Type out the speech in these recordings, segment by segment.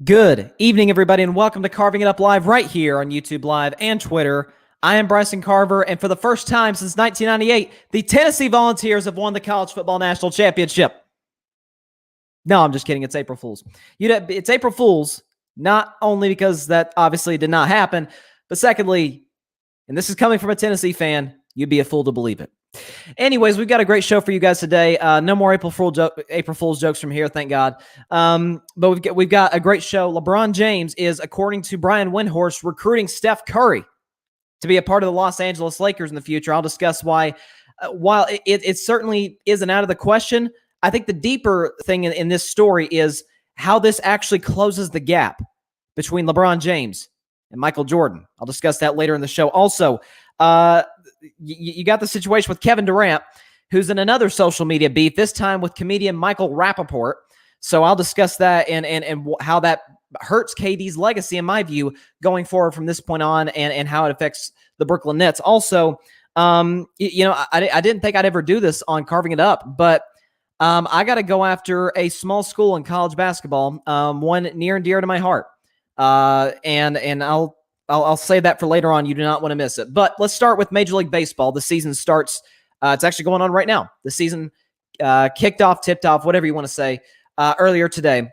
Good evening, everybody, and welcome to Carving It Up Live right here on YouTube Live and Twitter. I am Bryson Carver, and for the first time since 1998, the Tennessee Volunteers have won the College Football National Championship. No, I'm just kidding. It's April Fool's. It's April Fool's, not only because that obviously did not happen, but secondly, and this is coming from a Tennessee fan, you'd be a fool to believe it. Anyways, we've got a great show for you guys today. No more April Fool's jokes from here, thank God. But we've got a great show. LeBron James is, according to Brian Windhorst, recruiting Steph Curry to be a part of the Los Angeles Lakers in the future. I'll discuss why. While it certainly isn't out of the question, I think the deeper thing in this story is how this actually closes the gap between LeBron James and Michael Jordan. I'll discuss that later in the show. Also, you got the situation with Kevin Durant, who's in another social media beef, this time with comedian Michael Rapaport. So I'll discuss that and how that hurts KD's legacy, in my view, going forward from this point on, and how it affects the Brooklyn Nets. Also, I didn't think I'd ever do this on Carving It Up, but I got to go after a small school in college basketball, one near and dear to my heart. And I'll save that for later on. You do not want to miss it. But let's start with Major League Baseball. The season starts. It's actually going on right now. The season kicked off, tipped off, whatever you want to say, earlier today.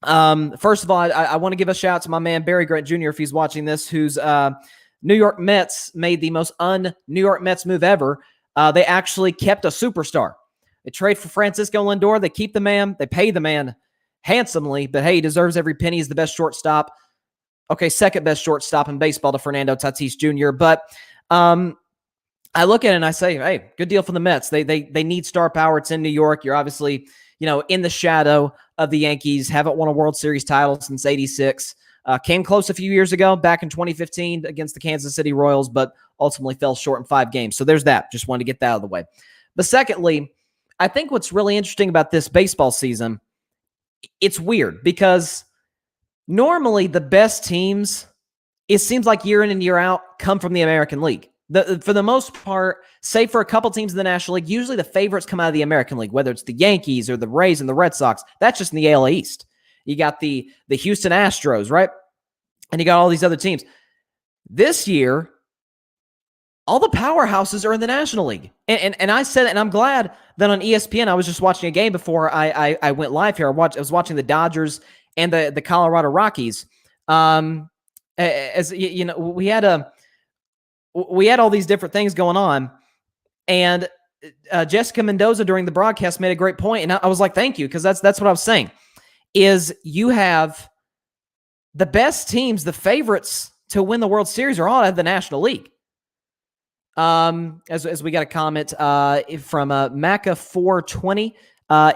First of all, I want to give a shout out to my man, Barry Grant Jr., if he's watching this, whose New York Mets made the most un-New York Mets move ever. They actually kept a superstar. They trade for Francisco Lindor. They keep the man. They pay the man handsomely, but hey, he deserves every penny. He's the best shortstop. Okay, second best shortstop in baseball to Fernando Tatis Jr. But I look at it and I say, hey, good deal for the Mets. They need star power. It's in New York. You're obviously, in the shadow of the Yankees. Haven't won a World Series title since '86. Came close a few years ago, back in 2015 against the Kansas City Royals, but ultimately fell short in 5 games. So there's that. Just wanted to get that out of the way. But secondly, I think what's really interesting about this baseball season, it's weird because normally the best teams, it seems like year in and year out, come from the American League. For the most part, save for a couple teams in the National League, usually the favorites come out of the American League, whether it's the Yankees or the Rays and the Red Sox. That's just in the AL East. You got the Houston Astros, right? And you got all these other teams. This year, all the powerhouses are in the National League. And I said, and I'm glad that on ESPN, I was just watching a game before I went live here. I was watching the Dodgers and the Colorado Rockies. As you know, we had all these different things going on, and Jessica Mendoza during the broadcast made a great point, and I was like, thank you, because that's what I was saying. Is you have the best teams, the favorites to win the World Series, are all out of the National League. As we got a comment from Maca420.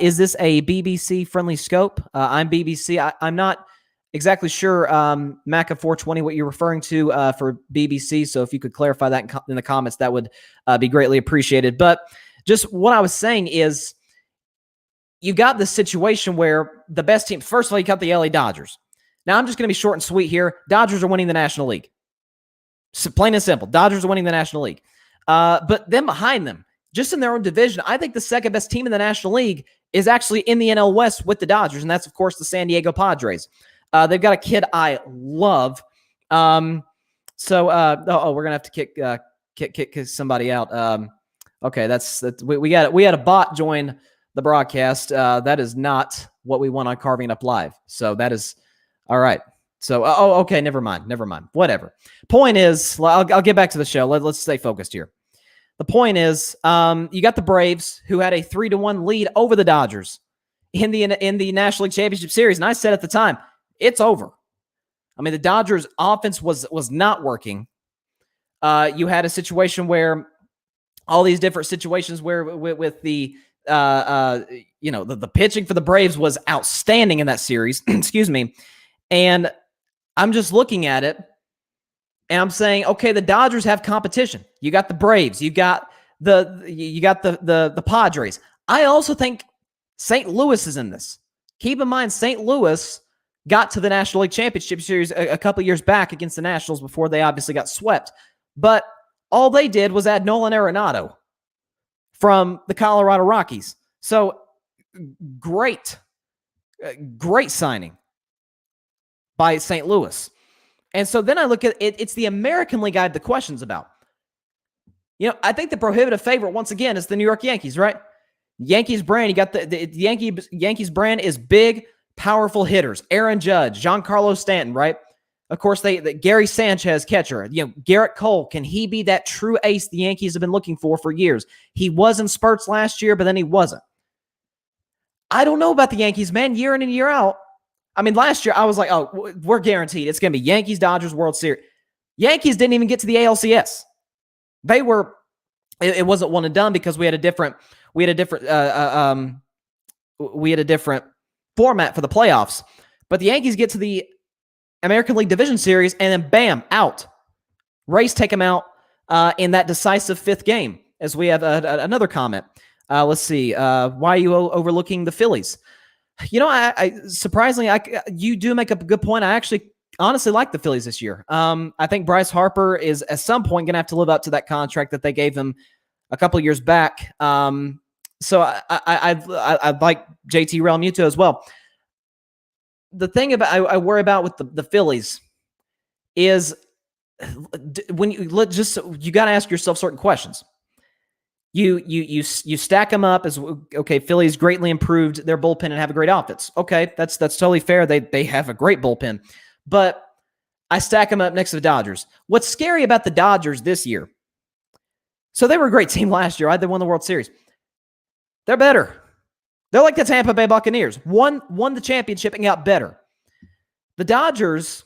Is this a BBC friendly scope? I'm BBC. I'm not exactly sure, Maca420, what you're referring to for BBC. So if you could clarify that in the comments, that would be greatly appreciated. But just what I was saying is, you got this situation where the best team, first of all, you got the LA Dodgers. Now, I'm just going to be short and sweet here. Dodgers are winning the National League. So plain and simple. Dodgers are winning the National League. But then behind them, just in their own division, I think the second best team in the National League is actually in the NL West with the Dodgers, and that's, of course, the San Diego Padres. They've got a kid I love. We're going to have to kick somebody out. Okay, we had a bot join the broadcast. That is not what we want on Carving It Up Live. So that is all right. So, okay, never mind. Whatever. Point is, I'll get back to the show. Let's stay focused here. The point is, you got the Braves, who had a 3-1 lead over the Dodgers in the National League Championship Series, and I said at the time, it's over. I mean, the Dodgers' offense was not working. You had a situation where all these different situations where with the the pitching for the Braves was outstanding in that series. Excuse me, and I'm just looking at it, and I'm saying, okay, the Dodgers have competition. You got the Braves. You got the Padres. I also think St. Louis is in this. Keep in mind, St. Louis got to the National League Championship Series a couple years back against the Nationals before they obviously got swept. But all they did was add Nolan Arenado from the Colorado Rockies. So great signing. by St. Louis. And so then I look at it, it's the American League I have the questions about. I think the prohibitive favorite, once again, is the New York Yankees, right? Yankees brand, you got the Yankees brand is big, powerful hitters. Aaron Judge, Giancarlo Stanton, right? Of course, the Gary Sanchez, catcher. Garrett Cole, can he be that true ace the Yankees have been looking for years? He was in spurts last year, but then he wasn't. I don't know about the Yankees, man, year in and year out. I mean, last year I was like, oh, we're guaranteed. It's going to be Yankees, Dodgers, World Series. Yankees didn't even get to the ALCS. They were, it wasn't one and done because we had a different format for the playoffs. But the Yankees get to the American League Division Series and then bam, out. Rays take them out in that decisive fifth game. As we have another comment. Let's see. Why are you overlooking the Phillies? I surprisingly, you do make up a good point. I actually honestly like the Phillies this year. I think Bryce Harper is at some point going to have to live up to that contract that they gave him a couple of years back. So I like JT Realmuto as well. The thing about I worry about with the Phillies is when you got to ask yourself certain questions. You stack them up as okay. Phillies greatly improved their bullpen and have a great offense. Okay, that's totally fair. They have a great bullpen, but I stack them up next to the Dodgers. What's scary about the Dodgers this year? So they were a great team last year, right? They won the World Series. They're better. They're like the Tampa Bay Buccaneers. Won the championship and got better. The Dodgers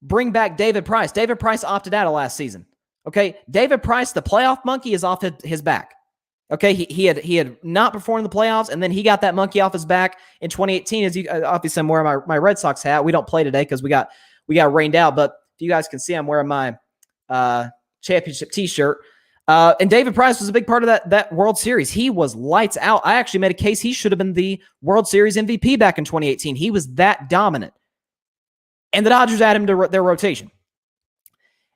bring back David Price. David Price opted out of last season. Okay, David Price, the playoff monkey, is off his back. Okay, he had not performed in the playoffs, and then he got that monkey off his back in 2018. As you obviously, I'm wearing my Red Sox hat. We don't play today because we got rained out. But if you guys can see, I'm wearing my championship T-shirt. And David Price was a big part of that World Series. He was lights out. I actually made a case he should have been the World Series MVP back in 2018. He was that dominant, and the Dodgers add him to their rotation.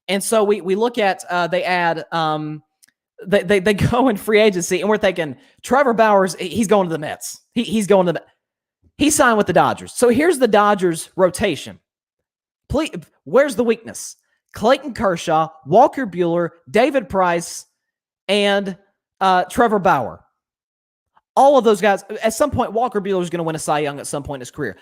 And so we look at they add. They go in free agency, and we're thinking Trevor Bauer, he's going to the Mets. He's going to he signed with the Dodgers. So here's the Dodgers rotation. Please, where's the weakness? Clayton Kershaw, Walker Buehler, David Price, and Trevor Bauer. All of those guys, at some point, Walker Buehler is going to win a Cy Young at some point in his career.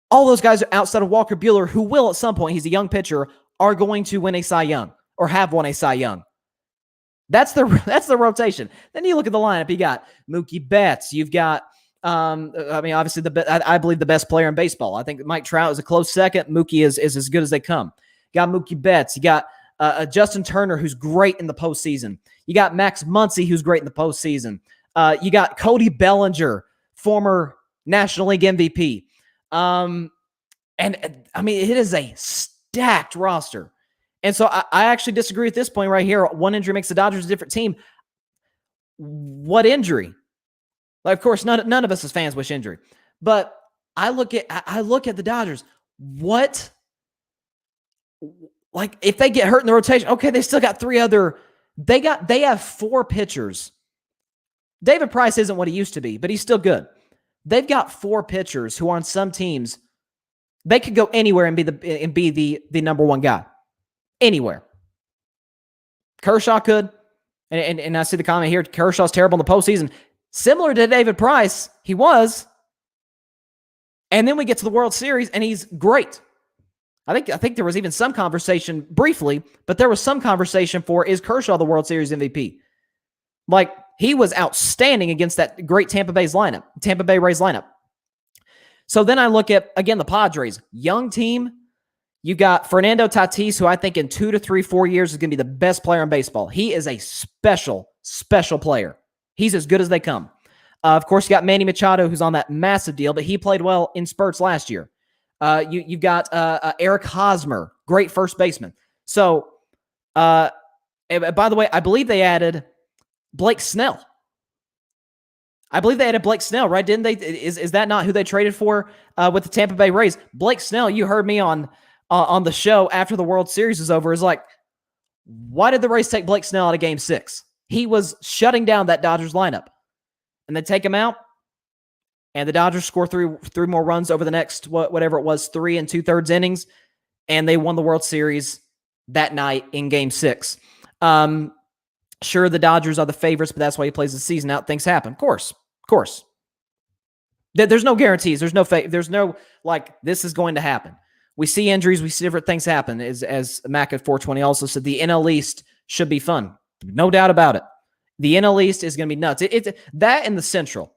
All those guys outside of Walker Buehler, who will at some point, he's a young pitcher, are going to win a Cy Young or have won a Cy Young. That's the rotation. Then you look at the lineup. You got Mookie Betts. You've got, obviously I believe the best player in baseball. I think Mike Trout is a close second. Mookie is as good as they come. You got Mookie Betts. You got Justin Turner, who's great in the postseason. You got Max Muncy, who's great in the postseason. You got Cody Bellinger, former National League MVP. It is a stacked roster. And so I actually disagree with this point right here. One injury makes the Dodgers a different team. What injury? Like, of course, none of us as fans wish injury. But I look at the Dodgers. What? Like, if they get hurt in the rotation, okay, they still got three other. They have four pitchers. David Price isn't what he used to be, but he's still good. They've got four pitchers who are on some teams. They could go anywhere and be the number one guy. Anywhere. Kershaw could. And I see the comment here, Kershaw's terrible in the postseason. Similar to David Price, he was. And then we get to the World Series, and he's great. I think there was even some conversation, briefly, but there was some conversation for, is Kershaw the World Series MVP? Like, he was outstanding against that great Tampa Bay Rays lineup. So then I look at, again, the Padres. Young team. You got Fernando Tatis, who I think in 2 to 3, 4 years is going to be the best player in baseball. He is a special, special player. He's as good as they come. Of course, you got Manny Machado, who's on that massive deal, but he played well in spurts last year. You've got Eric Hosmer, great first baseman. So, by the way, I believe they added Blake Snell. Right? Didn't they? Is that not who they traded for with the Tampa Bay Rays? Blake Snell, you heard me on the show after the World Series is over, is like, why did the Rays take Blake Snell out of Game 6? He was shutting down that Dodgers lineup. And they take him out. and the Dodgers score three more runs over the next whatever it was 3 2/3 innings, and they won the World Series that night in Game 6. Sure, the Dodgers are the favorites, but that's why he plays the season out. Things happen, of course. There's no guarantees. There's no like this is going to happen. We see injuries. We see different things happen. As Mac at 420 also said, the NL East should be fun. No doubt about it. The NL East is going to be nuts. It's that and the Central.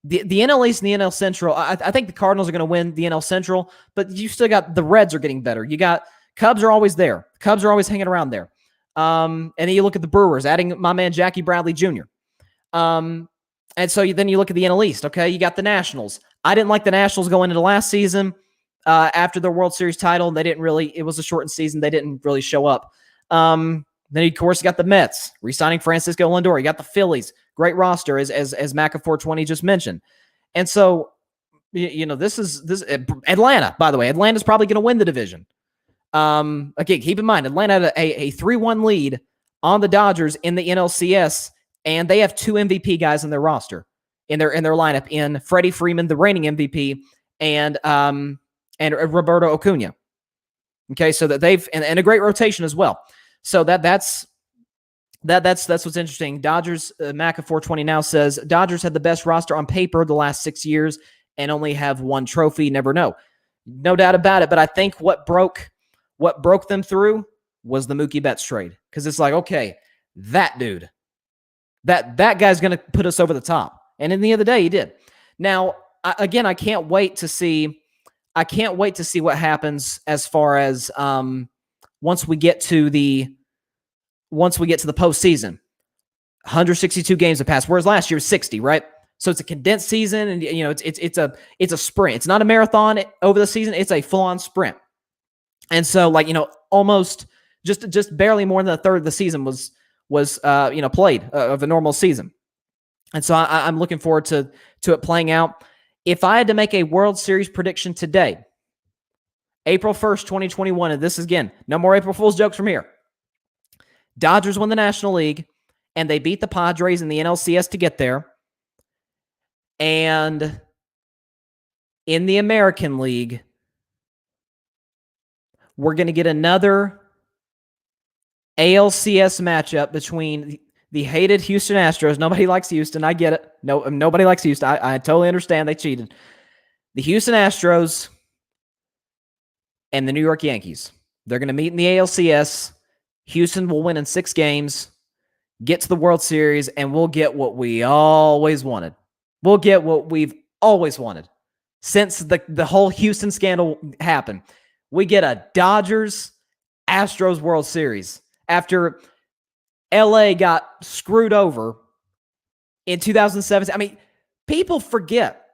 The NL East and the NL Central, I think the Cardinals are going to win the NL Central, but you still got the Reds are getting better. You got Cubs are always there. Cubs are always hanging around there. And then you look at the Brewers, adding my man Jackie Bradley Jr. And so then you look at the NL East. Okay, you got the Nationals. I didn't like the Nationals going into last season after their World Series title. They didn't really. It was a shortened season. They didn't really show up. Then of course you got the Mets re-signing Francisco Lindor. You got the Phillies, great roster as Mac of 420 just mentioned. And so this is Atlanta. By the way, Atlanta's probably going to win the division. Again, keep in mind Atlanta had a 3-1 lead on the Dodgers in the NLCS, and they have 2 MVP guys in their roster in their lineup in Freddie Freeman, the reigning MVP, and Roberto Acuna. Okay, so that they've and a great rotation as well. So that's what's interesting. Dodgers, Mac of 420 now says Dodgers had the best roster on paper the last 6 years and only have 1 trophy. Never know, no doubt about it. But I think what broke them through was the Mookie Betts trade, because it's like, okay, that dude, that guy's going to put us over the top, and in the end of the day, he did. Now, I can't wait to see what happens as far as once we get to the postseason. 162 games have passed, whereas last year was 60, right? So it's a condensed season, and it's a sprint. It's not a marathon over the season; it's a full-on sprint. And so, almost just barely more than a third of the season was played of a normal season. And so I'm looking forward to it playing out. If I had to make a World Series prediction today, April 1st, 2021, and this is, again, no more April Fool's jokes from here. Dodgers win the National League, and they beat the Padres in the NLCS to get there. And in the American League, we're going to get another ALCS matchup between the hated Houston Astros. Nobody likes Houston. I get it. No, nobody likes Houston. I totally understand. They cheated. The Houston Astros and the New York Yankees. They're going to meet in the ALCS. Houston will win in 6 games, get to the World Series, and we'll get what we always wanted. We'll get what we've always wanted since the whole Houston scandal happened. We get a Dodgers-Astros World Series after LA got screwed over in 2017. I mean, people forget.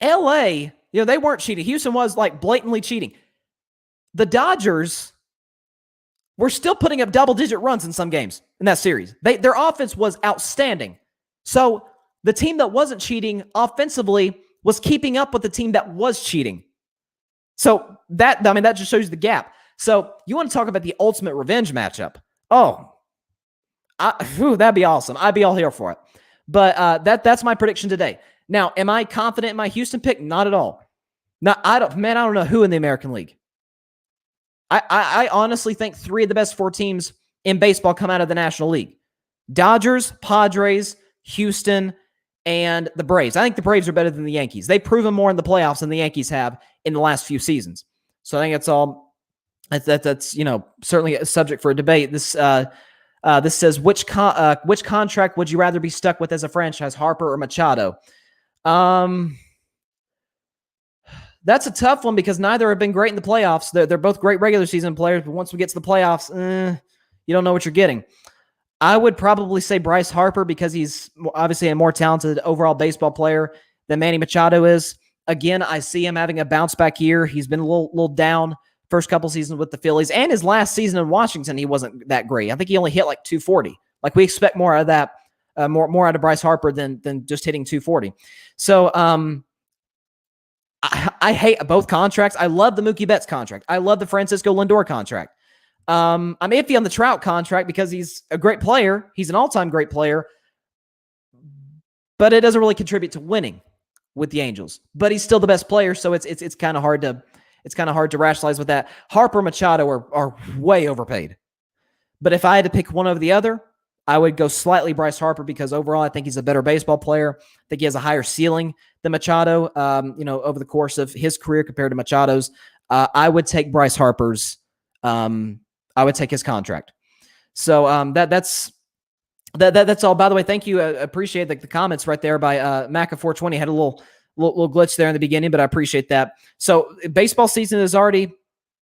LA, they weren't cheating. Houston was blatantly cheating. The Dodgers were still putting up double-digit runs in some games in that series. Their offense was outstanding. So the team that wasn't cheating offensively was keeping up with the team that was cheating. So that just shows you the gap. So you want to talk about the ultimate revenge matchup? Oh, that'd be awesome. I'd be all here for it. But that's my prediction today. Now, am I confident in my Houston pick? Not at all. No, I don't know who in the American League. I honestly think 3 of the best 4 teams in baseball come out of the National League. Dodgers, Padres, Houston, and the Braves. I think the Braves are better than the Yankees. They've proven more in the playoffs than the Yankees have in the last few seasons. So I think that's certainly a subject for a debate. This says which contract would you rather be stuck with as a franchise, Harper or Machado? That's a tough one because neither have been great in the playoffs. They're both great regular season players, but once we get to the playoffs, you don't know what you're getting. I would probably say Bryce Harper because he's obviously a more talented overall baseball player than Manny Machado is. Again, I see him having a bounce back year. He's been a little down first couple seasons with the Phillies, and his last season in Washington, he wasn't that great. I think he only hit 240. We expect more out of that, more out of Bryce Harper than just hitting 240. So I hate both contracts. I love the Mookie Betts contract. I love the Francisco Lindor contract. I'm iffy on the Trout contract because he's a great player. He's an all-time great player, but it doesn't really contribute to winning. with the Angels, but he's still the best player. So it's kind of hard to rationalize with that. Harper, Machado are way overpaid. But if I had to pick one over the other, I would go slightly Bryce Harper because overall I think he's a better baseball player. I think he has a higher ceiling than Machado, over the course of his career compared to Machado's. I would take Bryce Harper's. I would take his contract. So that's all. By the way, thank you. Appreciate the comments right there by Maca420. Had a little glitch there in the beginning, but I appreciate that. So baseball season is already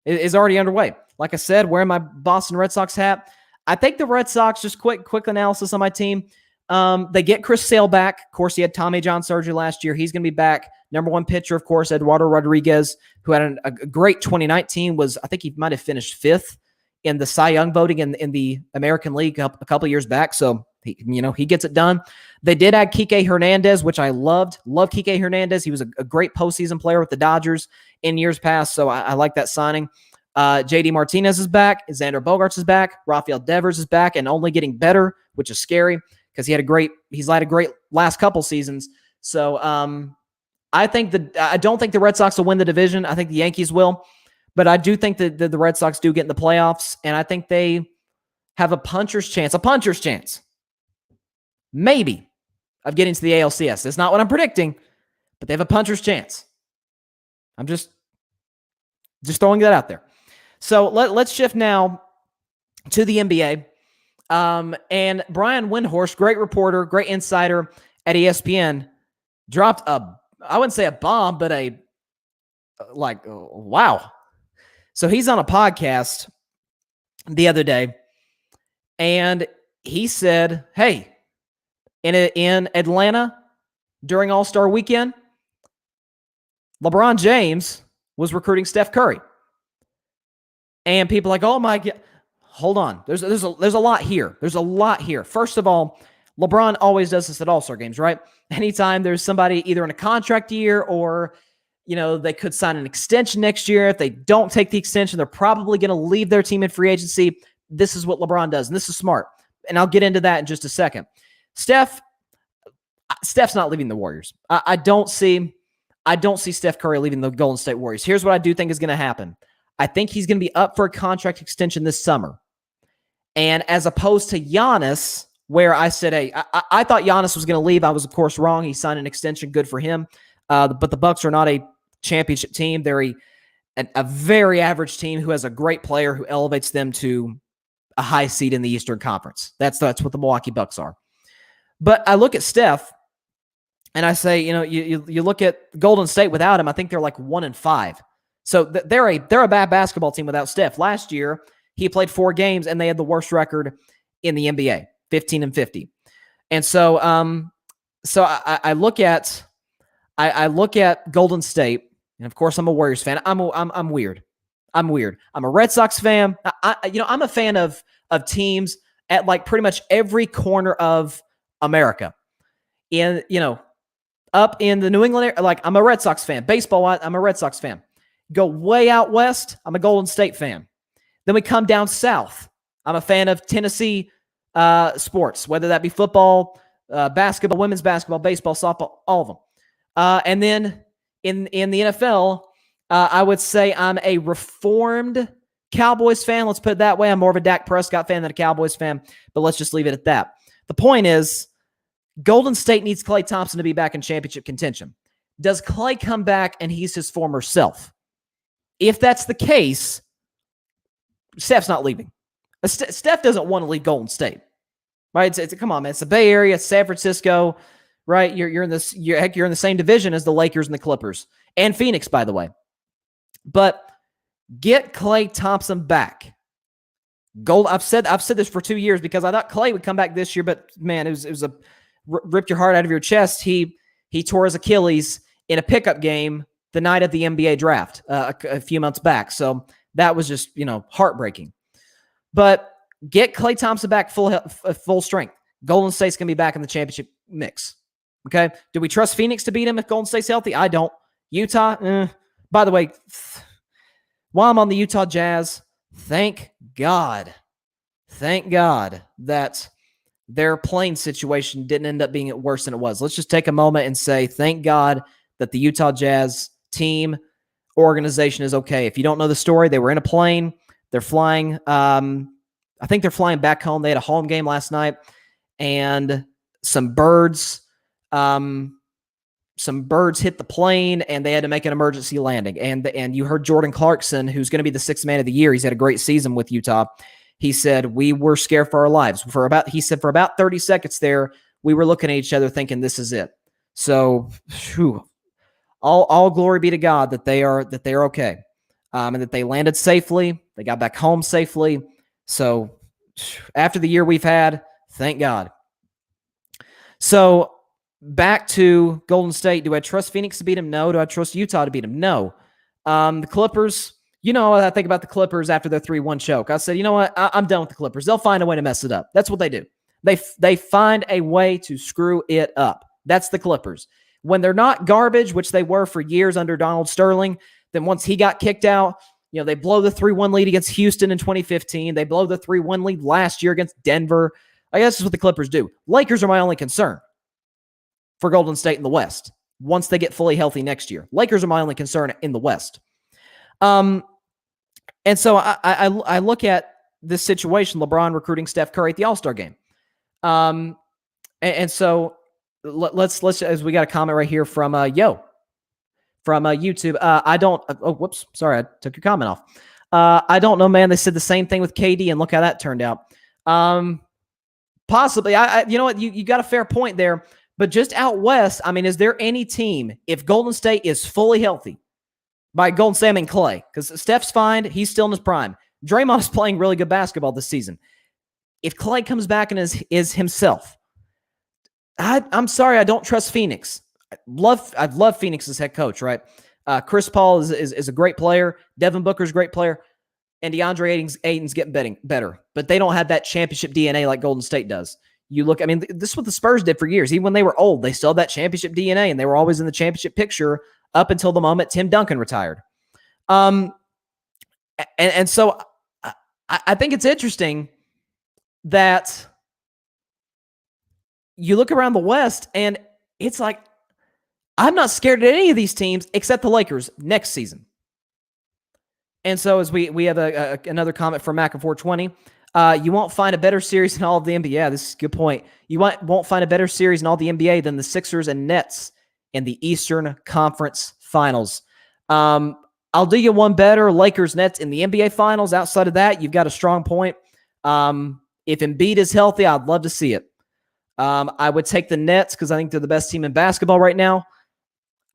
underway. Like I said, wearing my Boston Red Sox hat. I think the Red Sox, just quick analysis on my team. They get Chris Sale back. Of course, he had Tommy John surgery last year. He's going to be back. Number one pitcher, of course, Eduardo Rodriguez, who had a great 2019. I think he might have finished 5th in the Cy Young voting in the American League a couple of years back. So he gets it done. They did add Kike Hernandez, which I loved. Love Kike Hernandez. He was a great postseason player with the Dodgers in years past. So I like that signing. JD Martinez is back. Xander Bogaerts is back. Rafael Devers is back and only getting better, which is scary because he's had a great last couple seasons. So I don't think the Red Sox will win the division. I think the Yankees will, but I do think that the Red Sox do get in the playoffs, and I think they have a puncher's chance, maybe, of getting to the ALCS. That's not what I'm predicting, but they have a puncher's chance. I'm just throwing that out there. So let's shift now to the NBA. And Brian Windhorst, great reporter, great insider at ESPN, dropped I wouldn't say a bomb, but wow. So he's on a podcast the other day, and he said, hey, in Atlanta during All-Star Weekend, LeBron James was recruiting Steph Curry. And people are like, oh my God, hold on. There's a lot here. There's a lot here. First of all, LeBron always does this at All-Star games, right? Anytime there's somebody either in a contract year or, they could sign an extension next year. If they don't take the extension, they're probably going to leave their team in free agency. This is what LeBron does, and this is smart. And I'll get into that in just a second. Steph's not leaving the Warriors. I don't see Steph Curry leaving the Golden State Warriors. Here's what I do think is going to happen. I think he's going to be up for a contract extension this summer. And as opposed to Giannis, where I said, hey, I thought Giannis was going to leave. I was, of course, wrong. He signed an extension. Good for him. But the Bucks are not a championship team. They're a very average team who has a great player who elevates them to a high seed in the Eastern Conference. That's what the Milwaukee Bucks are. But I look at Steph, and I say, you look at Golden State without him. I think they're like 1-5. So they're a bad basketball team without Steph. Last year, he played 4 games, and they had the worst record in the NBA, 15-50. And so, I look at Golden State, and of course, I'm a Warriors fan. I'm weird. I'm a Red Sox fan. I'm a fan of teams at like pretty much every corner of America. Up in the New England area, like I'm a Red Sox fan. Baseball, I'm a Red Sox fan. Go way out west, I'm a Golden State fan. Then we come down south. I'm a fan of Tennessee sports, whether that be football, basketball, women's basketball, baseball, softball, all of them. And then in the NFL, I would say I'm a reformed Cowboys fan. Let's put it that way. I'm more of a Dak Prescott fan than a Cowboys fan, but let's just leave it at that. The point is, Golden State needs Klay Thompson to be back in championship contention. Does Klay come back and he's his former self? If that's the case, Steph's not leaving. Steph doesn't want to leave Golden State, right? Come on, man. It's the Bay Area, it's San Francisco, right? You're in the same division as the Lakers and the Clippers and Phoenix, by the way. But get Klay Thompson back. I've said this for 2 years because I thought Klay would come back this year, but man, it was a ripped your heart out of your chest. He tore his Achilles in a pickup game the night of the NBA draft a few months back. So that was just, heartbreaking. But get Klay Thompson back full strength. Golden State's going to be back in the championship mix. Okay? Do we trust Phoenix to beat him if Golden State's healthy? I don't. Utah, by the way, while I'm on the Utah Jazz, thank God that their playing situation didn't end up being worse than it was. Let's just take a moment and say, thank God that the Utah Jazz team organization is okay. If you don't know the story, they were in a plane. They're flying. I think they're flying back home. They had a home game last night, and some birds hit the plane, and they had to make an emergency landing. And you heard Jordan Clarkson, who's going to be the sixth man of the year. He's had a great season with Utah. He said, we were scared for our lives. For about 30 seconds there, we were looking at each other thinking this is it. So all glory be to God that they are okay. And that they landed safely. They got back home safely. So after the year we've had, thank God. So back to Golden State. Do I trust Phoenix to beat them? No. Do I trust Utah to beat them? No. The Clippers, I think about the Clippers after their 3-1 choke. I said, you know what? I'm done with the Clippers. They'll find a way to mess it up. That's what they do. They find a way to screw it up. That's the Clippers. When they're not garbage, which they were for years under Donald Sterling, then once he got kicked out, they blow the 3-1 lead against Houston in 2015. They blow the 3-1 lead last year against Denver. I guess that's what the Clippers do. Lakers are my only concern for Golden State in the West once they get fully healthy next year. Lakers are my only concern in the West. And so I look at this situation, LeBron recruiting Steph Curry at the All-Star game. And so let's as we got a comment right here from from YouTube. Whoops, sorry, I took your comment off. I don't know, man. They said the same thing with KD, and look how that turned out. Possibly, you know what? You got a fair point there. But just out west, I mean, is there any team, if Golden State is fully healthy, by Golden State, I mean Clay, because Steph's fine. He's still in his prime. Draymond is playing really good basketball this season. If Clay comes back and is himself, I'm sorry, I don't trust Phoenix. I love Phoenix's head coach, right? Chris Paul is a great player. Devin Booker's a great player. And DeAndre Ayton's getting better. But they don't have that championship DNA like Golden State does. You look, I mean, this is what the Spurs did for years. Even when they were old, they still had that championship DNA, and they were always in the championship picture up until the moment Tim Duncan retired. And so I think it's interesting that you look around the West, and it's like, I'm not scared of any of these teams except the Lakers next season. And so as we have another comment from Mac of 420, you won't find a better series in all of the NBA. Yeah, this is a good point. You won't find a better series in all the NBA than the Sixers and Nets in the Eastern Conference Finals. I'll do you one better, Lakers Nets in the NBA Finals. Outside of that, you've got a strong point. If Embiid is healthy, I'd love to see it. I would take the Nets because I think they're the best team in basketball right now.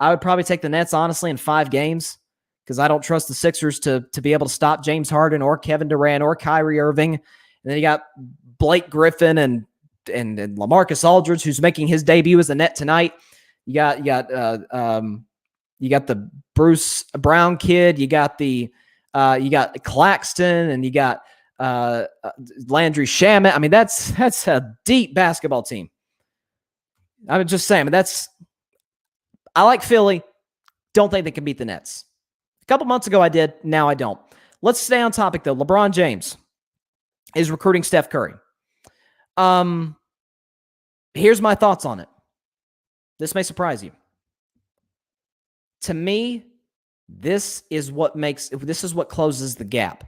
I would probably take the Nets, honestly, in 5 games because I don't trust the Sixers to be able to stop James Harden or Kevin Durant or Kyrie Irving. And then you got Blake Griffin and LaMarcus Aldridge, who's making his debut as a Net tonight. You got the Bruce Brown kid. You got Claxton, and you got Landry Shamet. I mean, that's a deep basketball team. I was just saying, I like Philly. Don't think they can beat the Nets. A couple months ago I did. Now I don't. Let's stay on topic, though. LeBron James is recruiting Steph Curry. Here's my thoughts on it. This may surprise you. To me, this is what closes the gap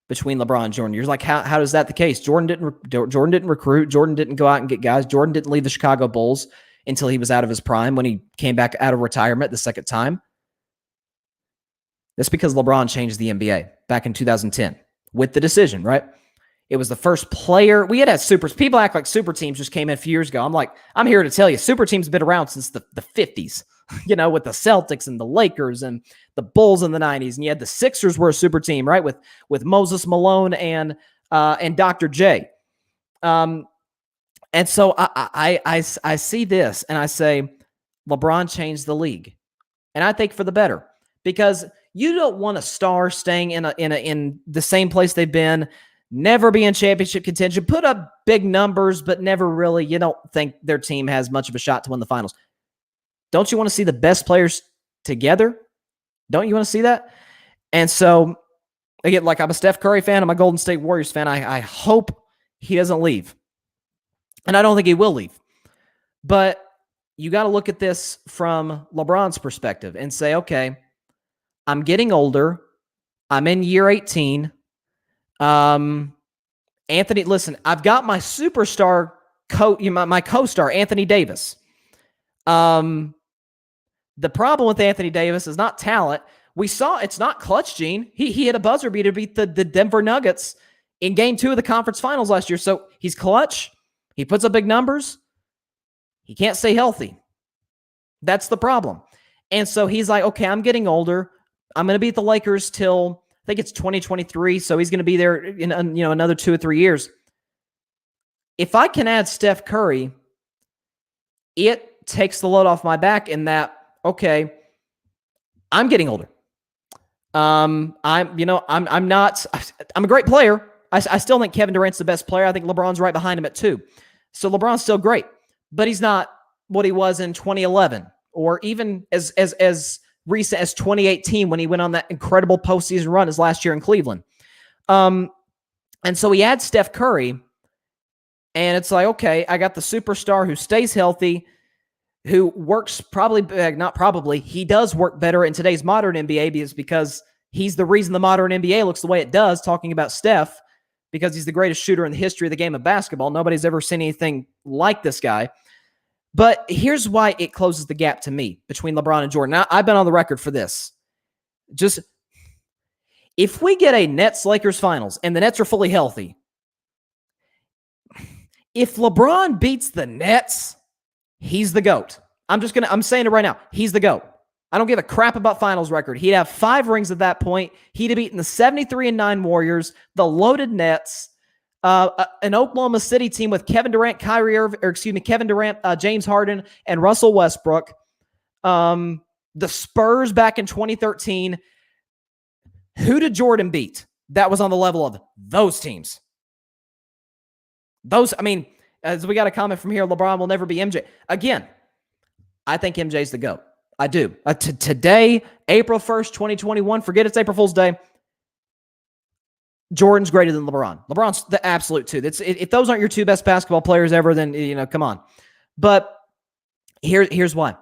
between LeBron and Jordan. You're like, how is that the case? Jordan didn't recruit. Jordan didn't go out and get guys. Jordan didn't leave the Chicago Bulls until he was out of his prime when he came back out of retirement the second time. That's because LeBron changed the NBA back in 2010 with the decision, right? It was the first player. We had super. People act like super teams just came in a few years ago. I'm like, I'm here to tell you, super teams have been around since the 50s, with the Celtics and the Lakers and the Bulls in the 90s. And you had the Sixers were a super team, right? With Moses Malone and Dr. J. And so I see this and I say, LeBron changed the league. And I think for the better, because you don't want a star staying in the same place they've been, never be in championship contention, put up big numbers, but never really, you don't think their team has much of a shot to win the finals. Don't you want to see the best players together? Don't you want to see that? And so, again, like I'm a Steph Curry fan, I'm a Golden State Warriors fan. I hope he doesn't leave. And I don't think he will leave. But you got to look at this from LeBron's perspective and say, okay, I'm getting older. I'm in year 18. Anthony, listen, I've got my superstar my co-star, Anthony Davis. The problem with Anthony Davis is not talent. We saw it's not clutch gene. He hit a buzzer beater to beat the Denver Nuggets in game 2 of the conference finals last year. So he's clutch. He puts up big numbers. He can't stay healthy. That's the problem. And so he's like, okay, I'm getting older. I'm going to beat the Lakers till I think it's 2023. So he's going to be there in another 2 or 3 years. If I can add Steph Curry, it takes the load off my back in that, okay, I'm getting older. I'm a great player. I still think Kevin Durant's the best player. I think LeBron's right behind him at 2. So LeBron's still great, but he's not what he was in 2011 or even as recent as 2018 when he went on that incredible postseason run his last year in Cleveland. And so he adds Steph Curry, and it's like, okay, I got the superstar who stays healthy, who works he does work better in today's modern NBA because he's the reason the modern NBA looks the way it does, talking about Steph, because he's the greatest shooter in the history of the game of basketball. Nobody's ever seen anything like this guy. But here's why it closes the gap to me between LeBron and Jordan. Now, I've been on the record for this. Just if we get a Nets-Lakers finals and the Nets are fully healthy, if LeBron beats the Nets, he's the GOAT. I'm saying it right now. He's the GOAT. I don't give a crap about finals record. He'd have 5 rings at that point. He'd have beaten the 73-9 Warriors, the loaded Nets, an Oklahoma City team with Kevin Durant, James Harden, and Russell Westbrook. The Spurs back in 2013. Who did Jordan beat? That was on the level of those teams. As we got a comment from here, LeBron will never be MJ. Again, I think MJ's the GOAT. I do. Today, April 1st, 2021, forget it's April Fool's Day. Jordan's greater than LeBron. LeBron's the absolute 2. If those aren't your 2 best basketball players ever, then, come on. But here's why.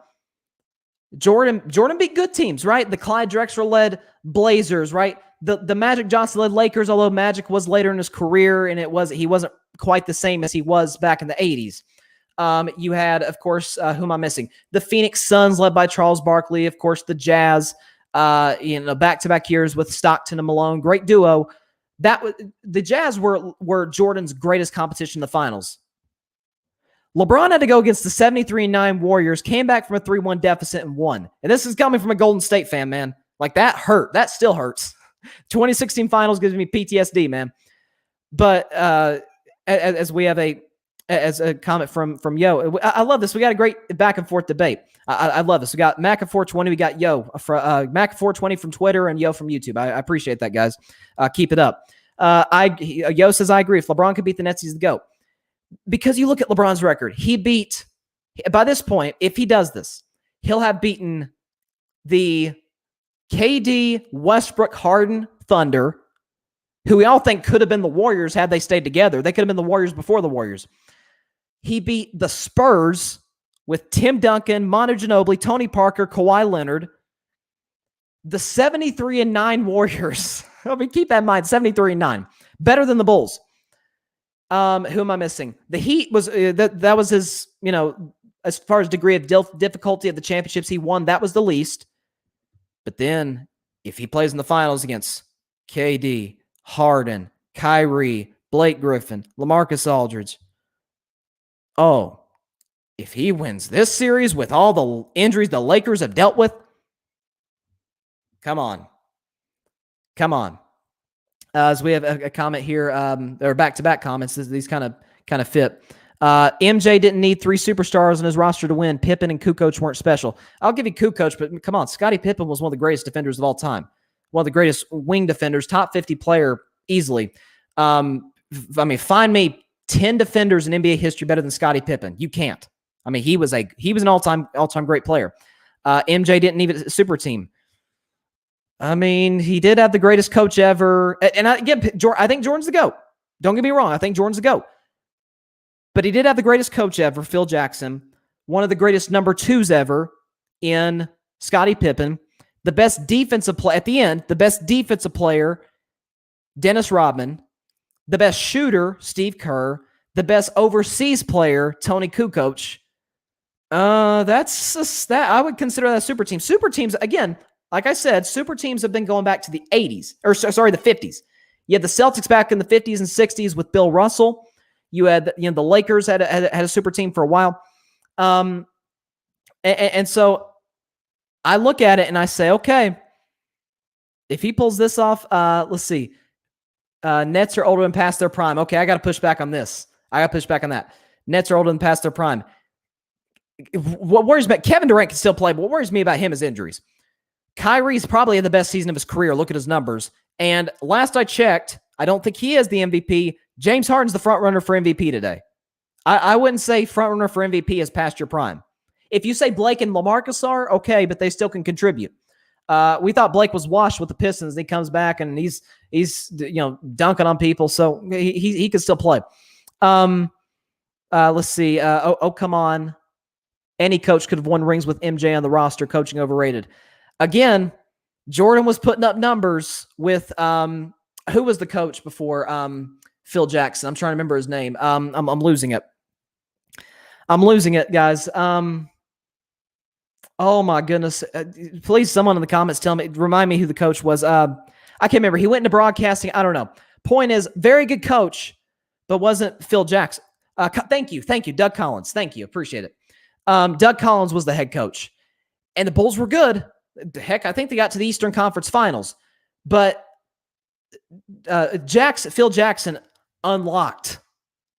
Jordan beat good teams, right? The Clyde Drexler-led Blazers, right? The Magic Johnson-led Lakers, although Magic was later in his career, and he wasn't quite the same as he was back in the 80s. You had, of course, who am I missing? The Phoenix Suns, led by Charles Barkley. Of course, the Jazz, back-to-back years with Stockton and Malone. Great duo. The Jazz were Jordan's greatest competition in the finals. LeBron had to go against the 73-9 Warriors, came back from a 3-1 deficit and won. And this is coming from a Golden State fan, man. Like, that hurt. That still hurts. 2016 finals gives me PTSD, man. But as we have a comment from Yo, I love this. We got a great back and forth debate. I love this. We got Mac420. We got Yo, Mac420 from Twitter and Yo from YouTube. I appreciate that, guys. Keep it up. Yo says, I agree. If LeBron could beat the Nets, he's the GOAT. Because you look at LeBron's record, by this point, if he does this, he'll have beaten the KD, Westbrook, Harden, Thunder, who we all think could have been the Warriors had they stayed together. They could have been the Warriors before the Warriors. He beat the Spurs with Tim Duncan, Manu Ginobili, Tony Parker, Kawhi Leonard. The 73-9 Warriors. Keep that in mind, 73-9. Better than the Bulls. Who am I missing? The Heat was that was his, as far as degree of difficulty of the championships he won, that was the least. But then if he plays in the finals against KD, Harden, Kyrie, Blake Griffin, LaMarcus Aldridge, if he wins this series with all the injuries the Lakers have dealt with, come on. As we have a comment here, or back-to-back comments, these kind of fit. MJ didn't need 3 superstars on his roster to win. Pippen and Kukoc weren't special. I'll give you Kukoc, but come on, Scottie Pippen was one of the greatest defenders of all time. One of the greatest wing defenders, top 50 player easily. Find me 10 defenders in NBA history better than Scottie Pippen. You can't. He was an all-time great player. MJ didn't need a super team. He did have the greatest coach ever. And I think Jordan's the GOAT. Don't get me wrong. I think Jordan's the GOAT. But he did have the greatest coach ever, Phil Jackson, one of the greatest number twos ever in Scottie Pippen, the best defensive player at the end, the best defensive player, Dennis Rodman, the best shooter, Steve Kerr, the best overseas player, Tony Kukoc. That I would consider that a super team. Super teams, again, like I said, super teams have been going back to the 80s, or sorry, the 50s. You had the Celtics back in the 50s and 60s with Bill Russell. You had, the Lakers had a super team for a while. And so I look at it and I say, okay, if he pulls this off, let's see. Nets are older and past their prime. Okay, I got to push back on this. I got to push back on that. Nets are older and past their prime. What worries me, Kevin Durant can still play, but what worries me about him is injuries. Kyrie's probably had the best season of his career. Look at his numbers. And last I checked, I don't think he is the MVP. James Harden's the front runner for MVP today. I wouldn't say front runner for MVP is past your prime. If you say Blake and LaMarcus are, okay, but they still can contribute. We thought Blake was washed with the Pistons. And he comes back and he's dunking on people, so he could still play. Let's see. Come on. Any coach could have won rings with MJ on the roster. Coaching overrated. Again, Jordan was putting up numbers with who was the coach before Phil Jackson? I'm trying to remember his name. I'm losing it. I'm losing it, guys. Oh my goodness. Please, someone in the comments remind me who the coach was. I can't remember. He went into broadcasting. I don't know. Point is, very good coach, but wasn't Phil Jackson. Thank you. Doug Collins. Thank you. Appreciate it. Doug Collins was the head coach, and the Bulls were good. Heck, I think they got to the Eastern Conference Finals, but Phil Jackson unlocked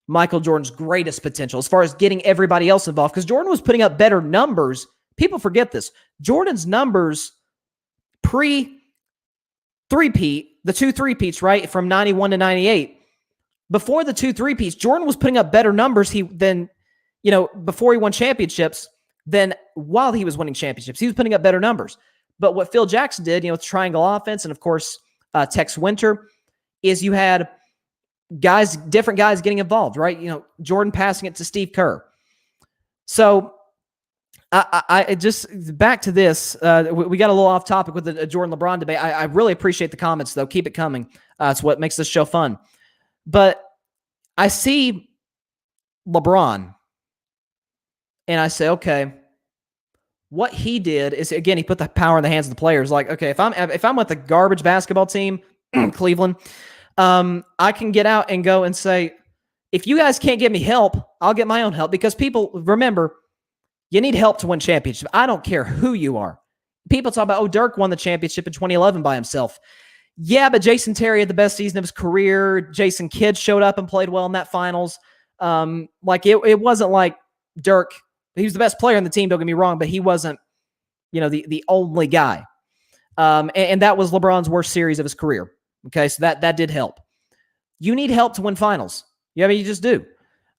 Michael Jordan's greatest potential as far as getting everybody else involved, because Jordan was putting up better numbers. People forget this. Jordan's numbers pre-three-peat, the two three-peats, right, from 91 to 98, before the two three-peats, Jordan was putting up better numbers before he won championships than while he was winning championships. He was putting up better numbers. But what Phil Jackson did, with triangle offense and, of course, Tex Winter, is you had different guys getting involved, right? Jordan passing it to Steve Kerr. So I just, back to this, we got a little off topic with the Jordan LeBron debate. I really appreciate the comments, though. Keep it coming. It's what makes this show fun. But I see LeBron, and I say, okay, what he did is, again, he put the power in the hands of the players. Like, okay, if I'm with a garbage basketball team, Cleveland, I can get out and go and say, if you guys can't give me help, I'll get my own help, because people, remember, you need help to win championship. I don't care who you are. People talk about, Dirk won the championship in 2011 by himself. Yeah, but Jason Terry had the best season of his career. Jason Kidd showed up and played well in that finals. It wasn't like Dirk. He was the best player on the team, don't get me wrong, but he wasn't, the only guy. And that was LeBron's worst series of his career. Okay, so that did help. You need help to win finals. Yeah, you just do.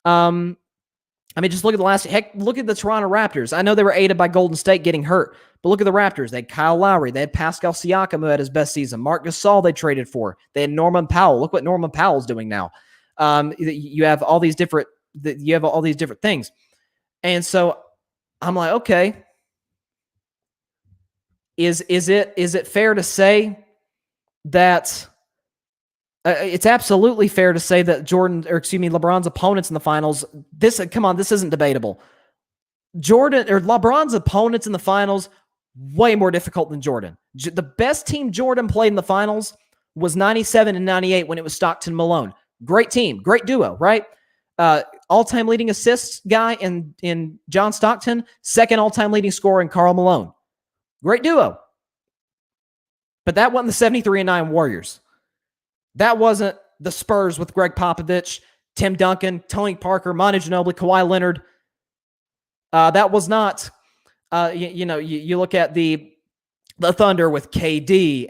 Just look at look at the Toronto Raptors. I know they were aided by Golden State getting hurt, but look at the Raptors. They had Kyle Lowry. They had Pascal Siakam, who had his best season. Marc Gasol they traded for. They had Norman Powell. Look what Norman Powell's doing now. You have all these different things. And so I'm like, okay, is it fair to say that it's absolutely fair to say that LeBron's opponents in the finals, this isn't debatable. LeBron's opponents in the finals, way more difficult than Jordan. The best team Jordan played in the finals was 97 and 98 when it was Stockton Malone. Great team, great duo, right? All-time leading assists guy in John Stockton, second all-time leading scorer in Karl Malone. Great duo. But that wasn't the 73-9 Warriors. That wasn't the Spurs with Greg Popovich, Tim Duncan, Tony Parker, Manu Ginobili, Kawhi Leonard. That was not, you look at the Thunder with KD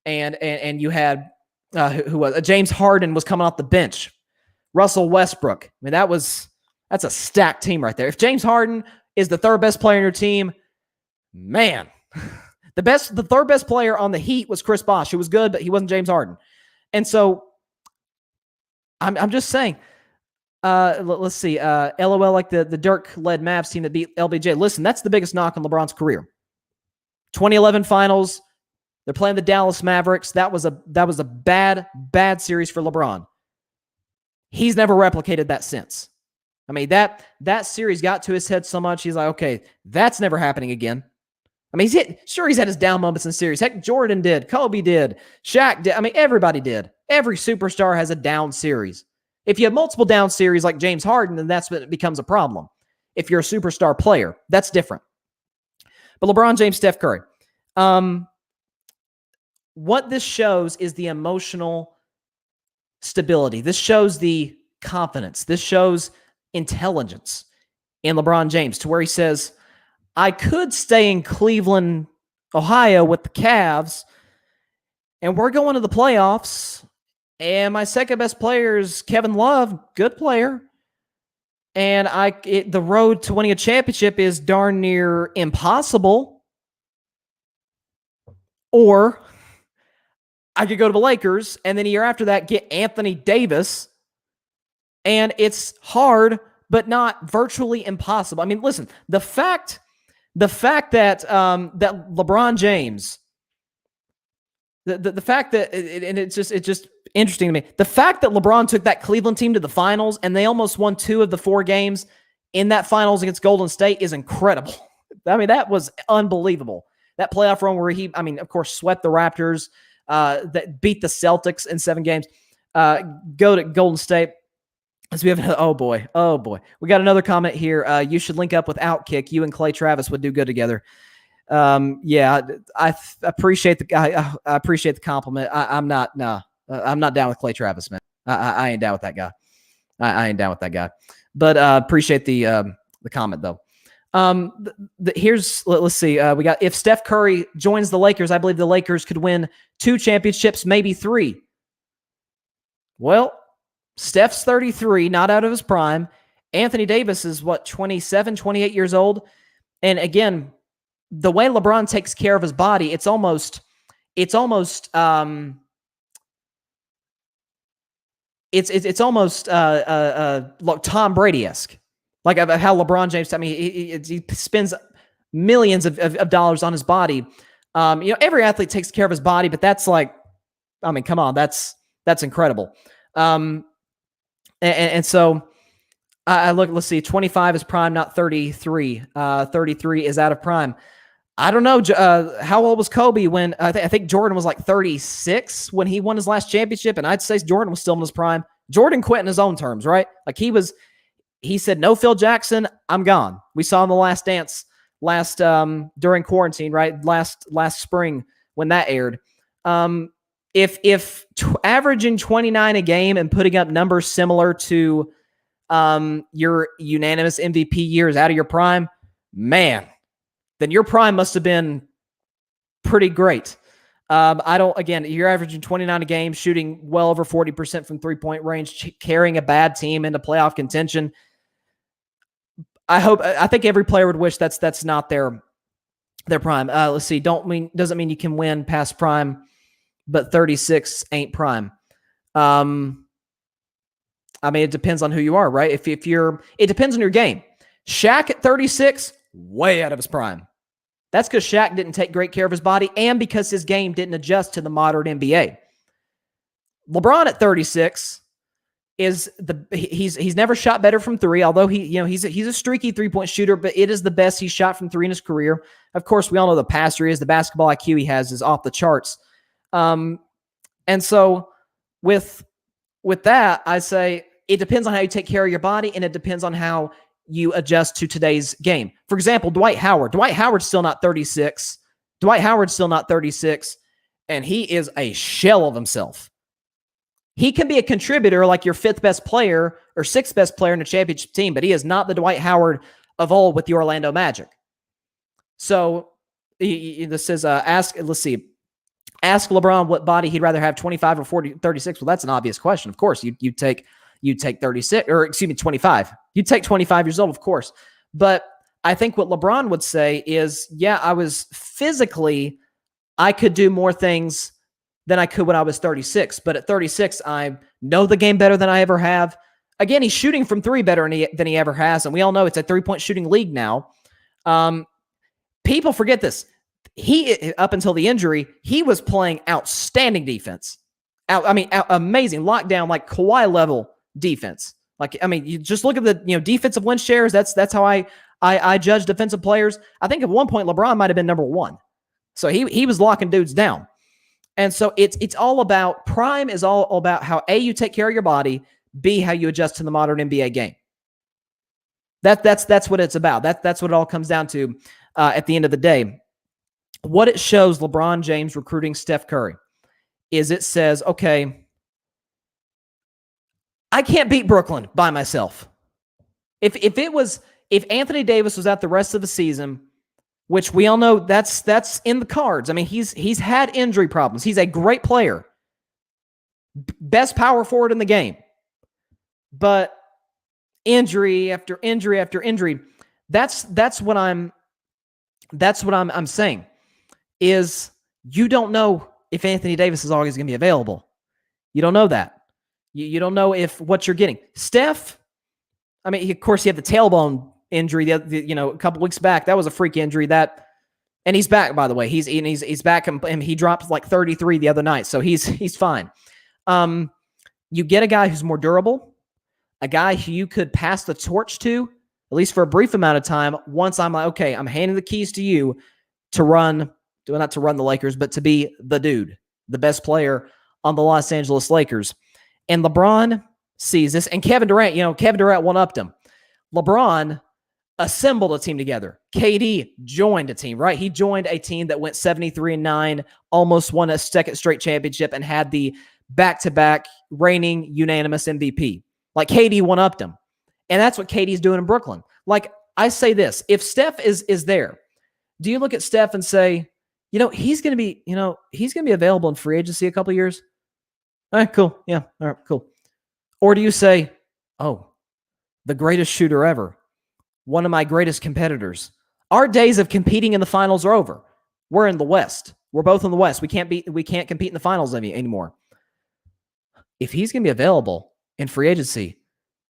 and you had, who was James Harden was coming off the bench. Russell Westbrook. That's a stacked team right there. If James Harden is the third best player in your team, man, the third best player on the Heat was Chris Bosh, who was good, but he wasn't James Harden. And so I'm just saying, Let's see. LOL, like the Dirk-led Mavs team that beat LBJ. Listen, that's the biggest knock on LeBron's career. 2011 Finals. They're playing the Dallas Mavericks. That was a bad series for LeBron. He's never replicated that since. I mean, that series got to his head so much, he's like, okay, that's never happening again. I mean, he's had his down moments in the series. Heck, Jordan did. Kobe did. Shaq did. I mean, everybody did. Every superstar has a down series. If you have multiple down series like James Harden, then that's when it becomes a problem. If you're a superstar player, that's different. But LeBron James, Steph Curry. What this shows is the emotional stability. This shows the confidence. This shows intelligence in LeBron James, to where he says, I could stay in Cleveland, Ohio with the Cavs, and we're going to the playoffs, and my second best player is Kevin Love, good player, and the road to winning a championship is darn near impossible. Or I could go to the Lakers, and then a year after that get Anthony Davis, and it's hard, but not virtually impossible. I mean, listen, the fact that that LeBron James, the fact that, and it's just interesting to me, the fact that LeBron took that Cleveland team to the finals and they almost won 2 of the 4 games in that finals against Golden State is incredible. I mean, that was unbelievable. That playoff run where he, of course, swept the Raptors, that beat the Celtics in 7 games, go to Golden State. So we have, oh boy. We got another comment here. You should link up with Outkick. You and Clay Travis would do good together. Yeah, I appreciate I appreciate the compliment. I'm not down with Clay Travis, man. I ain't down with that guy. I ain't down with that guy. But appreciate the comment though. Let's see. We got, if Steph Curry joins the Lakers, I believe the Lakers could win 2 championships, maybe 3. Well, Steph's 33, not out of his prime. Anthony Davis is 27, 28 years old. And again, the way LeBron takes care of his body, it's almost like Tom Brady-esque. Like how LeBron James, he spends millions of dollars on his body. Every athlete takes care of his body, but that's like, come on, that's incredible. And so I look, let's see, 25 is prime, not 33. 33 is out of prime. I don't know. How old was Kobe when, I think Jordan was like 36 when he won his last championship, and I'd say Jordan was still in his prime. Jordan quit in his own terms, right? Like he said, no Phil Jackson, I'm gone. We saw in The Last Dance during quarantine, right? Last spring when that aired. If averaging 29 a game and putting up numbers similar to your unanimous MVP years out of your prime, man, then your prime must have been pretty great. You're averaging 29 a game, shooting well over 40% from 3-point range, carrying a bad team into playoff contention. I think every player would wish that's not their prime. Let's see. Doesn't mean you can win past prime, but 36 ain't prime. It depends on who you are, right? It depends on your game. Shaq at 36, way out of his prime. That's because Shaq didn't take great care of his body and because his game didn't adjust to the modern NBA. LeBron at 36 he's never shot better from 3, although he's a streaky 3-point shooter, but it is the best he's shot from 3 in his career. Of course, we all know the passer he is, the basketball IQ he has is off the charts. And so with that, I say it depends on how you take care of your body, and it depends on how you adjust to today's game. For example, Dwight Howard. Dwight Howard's still not 36. And he is a shell of himself. He can be a contributor like your 5th best player or 6th best player in a championship team, but he is not the Dwight Howard of old with the Orlando Magic. So this says, ask LeBron what body he'd rather have, 25 or 36. Well, that's an obvious question. Of course, you take 36, or excuse me, 25. You'd take 25 years old, of course. But I think what LeBron would say is, yeah, I could do more things than I could when I was 36. But at 36, I know the game better than I ever have. Again, he's shooting from three better than he ever has, and we all know it's a three-point shooting league now. People forget this. He, up until the injury, he was playing outstanding defense. Amazing lockdown, like Kawhi level defense. Like, I mean, you just look at the defensive win shares. That's how I judge defensive players. I think at one point LeBron might have been number one. So he was locking dudes down. And so it's all about, prime is all about how A, you take care of your body, B, how you adjust to the modern NBA game. That's what it's about. That's what it all comes down to at the end of the day. What it shows LeBron James recruiting Steph Curry is it says, okay, I can't beat Brooklyn by myself. If Anthony Davis was out the rest of the season, which we all know that's in the cards. I mean, he's had injury problems. He's a great player. Best power forward in the game. But injury after injury after injury, that's what I'm saying is you don't know if Anthony Davis is always going to be available. You don't know that. You don't know if what you're getting. Steph, I mean, of course, he had the tailbone injury a couple weeks back. That was a freak injury. And he's back, by the way. He's back, and he dropped like 33 the other night, so he's fine. You get a guy who's more durable, a guy who you could pass the torch to, at least for a brief amount of time. Once I'm like, okay, I'm handing the keys to you to run, not to run the Lakers, but to be the dude, the best player on the Los Angeles Lakers. And LeBron sees this, and Kevin Durant one-upped him. LeBron assembled a team together. KD joined a team, right? He joined a team that went 73-9, almost won a second straight championship, and had the back-to-back reigning unanimous MVP. Like, KD one-upped him. And that's what KD's doing in Brooklyn. Like, I say this, if Steph is there, do you look at Steph and say, he's going to be available in free agency a couple of years? All right, cool. Yeah. All right, cool. Or do you say, oh, the greatest shooter ever, one of my greatest competitors. Our days of competing in the finals are over. We're in the West. We're both in the West. We can't compete in the finals anymore. If he's going to be available in free agency,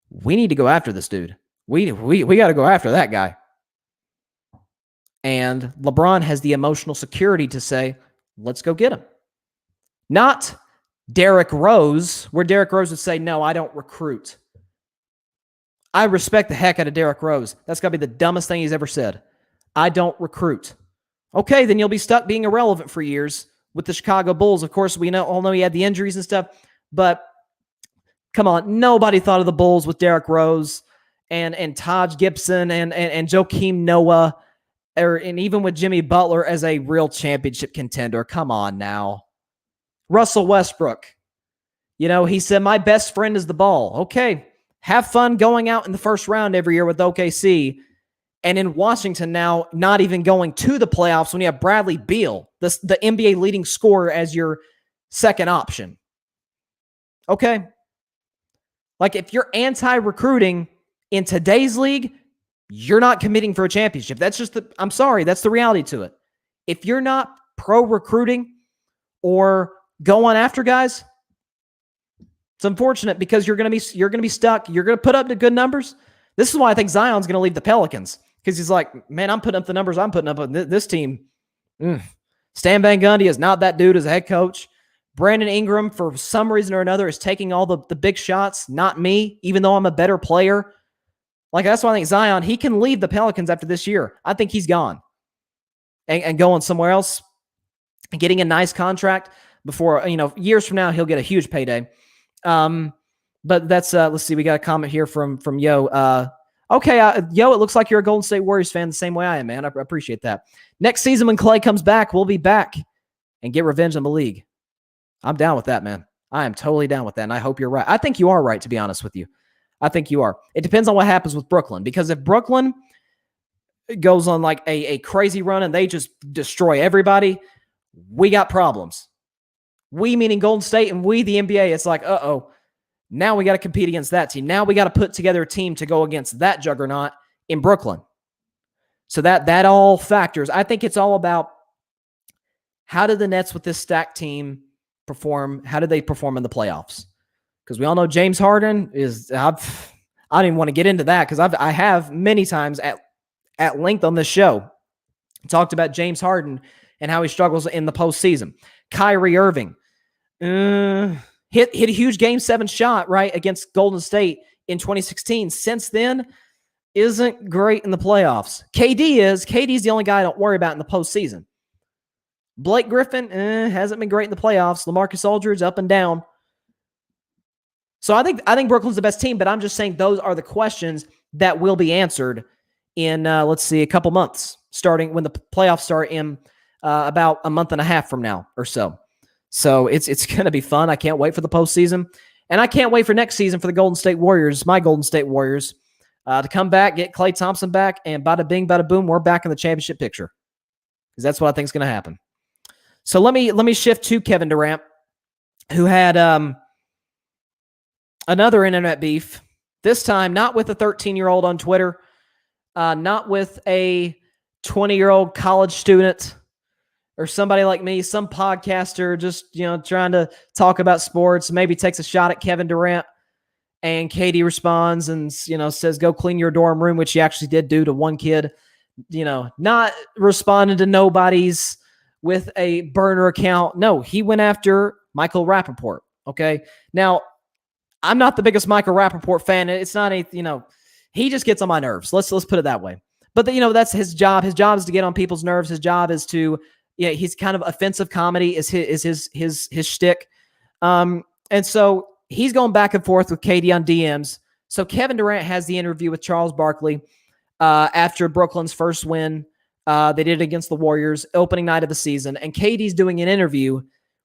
we need to go after this dude. We got to go after that guy. And LeBron has the emotional security to say, let's go get him. Not Derrick Rose, where Derrick Rose would say, no, I don't recruit. I respect the heck out of Derrick Rose. That's got to be the dumbest thing he's ever said. I don't recruit. Okay, then you'll be stuck being irrelevant for years with the Chicago Bulls. Of course, we all know he had the injuries and stuff, but come on, nobody thought of the Bulls with Derrick Rose and Taj Gibson and Joakim Noah, and even with Jimmy Butler as a real championship contender. Come on now. Russell Westbrook, he said, my best friend is the ball. Okay, have fun going out in the first round every year with OKC, and in Washington now not even going to the playoffs when you have Bradley Beal, the NBA leading scorer, as your second option. Okay. Like, if you're anti-recruiting in today's league, you're not committing for a championship. That's just I'm sorry, that's the reality to it. If you're not pro-recruiting or going after guys, it's unfortunate, because you're going to be stuck. You're going to put up the good numbers. This is why I think Zion's going to leave the Pelicans, because he's like, man, I'm putting up the numbers I'm putting up on this team. Stan Van Gundy is not that dude as a head coach. Brandon Ingram, for some reason or another, is taking all the big shots, not me, even though I'm a better player. Like, that's why I think Zion, he can leave the Pelicans after this year. I think he's gone and going somewhere else and getting a nice contract before, years from now, he'll get a huge payday. But that's, let's see, we got a comment here from Yo. Okay, Yo, it looks like you're a Golden State Warriors fan the same way I am, man. I appreciate that. Next season when Clay comes back, we'll be back and get revenge on the league. I'm down with that, man. I am totally down with that, and I hope you're right. I think you are right, to be honest with you. I think you are. It depends on what happens with Brooklyn, because if Brooklyn goes on like a crazy run and they just destroy everybody, we got problems. We, meaning Golden State, and we, the NBA, it's like, uh-oh, now we got to compete against that team. Now we got to put together a team to go against that juggernaut in Brooklyn. So that all factors. I think it's all about, how do the Nets with this stacked team perform? How do they perform in the playoffs? because we all know James Harden is. I don't even want to get into that because I have many times at length on this show talked about James Harden and how he struggles in the postseason. Kyrie Irving hit a huge Game 7 shot right against Golden State in 2016. Since then, isn't great in the playoffs. KD's the only guy I don't worry about in the postseason. Blake Griffin hasn't been great in the playoffs. LaMarcus Aldridge up and down. So I think Brooklyn's the best team, but I'm just saying those are the questions that will be answered in let's see, a couple months, starting when the playoffs start in about a month and a half from now or so. So it's going to be fun. I can't wait for the postseason, and I can't wait for next season for the Golden State Warriors, my Golden State Warriors, to come back, get Klay Thompson back, and bada bing, bada boom, we're back in the championship picture, because that's what I think is going to happen. So let me shift to Kevin Durant, who had another internet beef. This time, not with a 13-year-old on Twitter, not with a 20-year-old college student or somebody like me, some podcaster just, trying to talk about sports, maybe takes a shot at Kevin Durant, and Katie responds and, says, go clean your dorm room, which he actually did do to one kid, not responding to nobody's with a burner account. No, he went after Michael Rapaport. Okay. Now, I'm not the biggest Michael Rapaport fan. It's not he just gets on my nerves. Let's put it that way. But that's his job. His job is to get on people's nerves. His job is to, he's kind of offensive comedy is his shtick. And so he's going back and forth with KD on DMs. So Kevin Durant has the interview with Charles Barkley after Brooklyn's first win. They did it against the Warriors, opening night of the season. And KD's doing an interview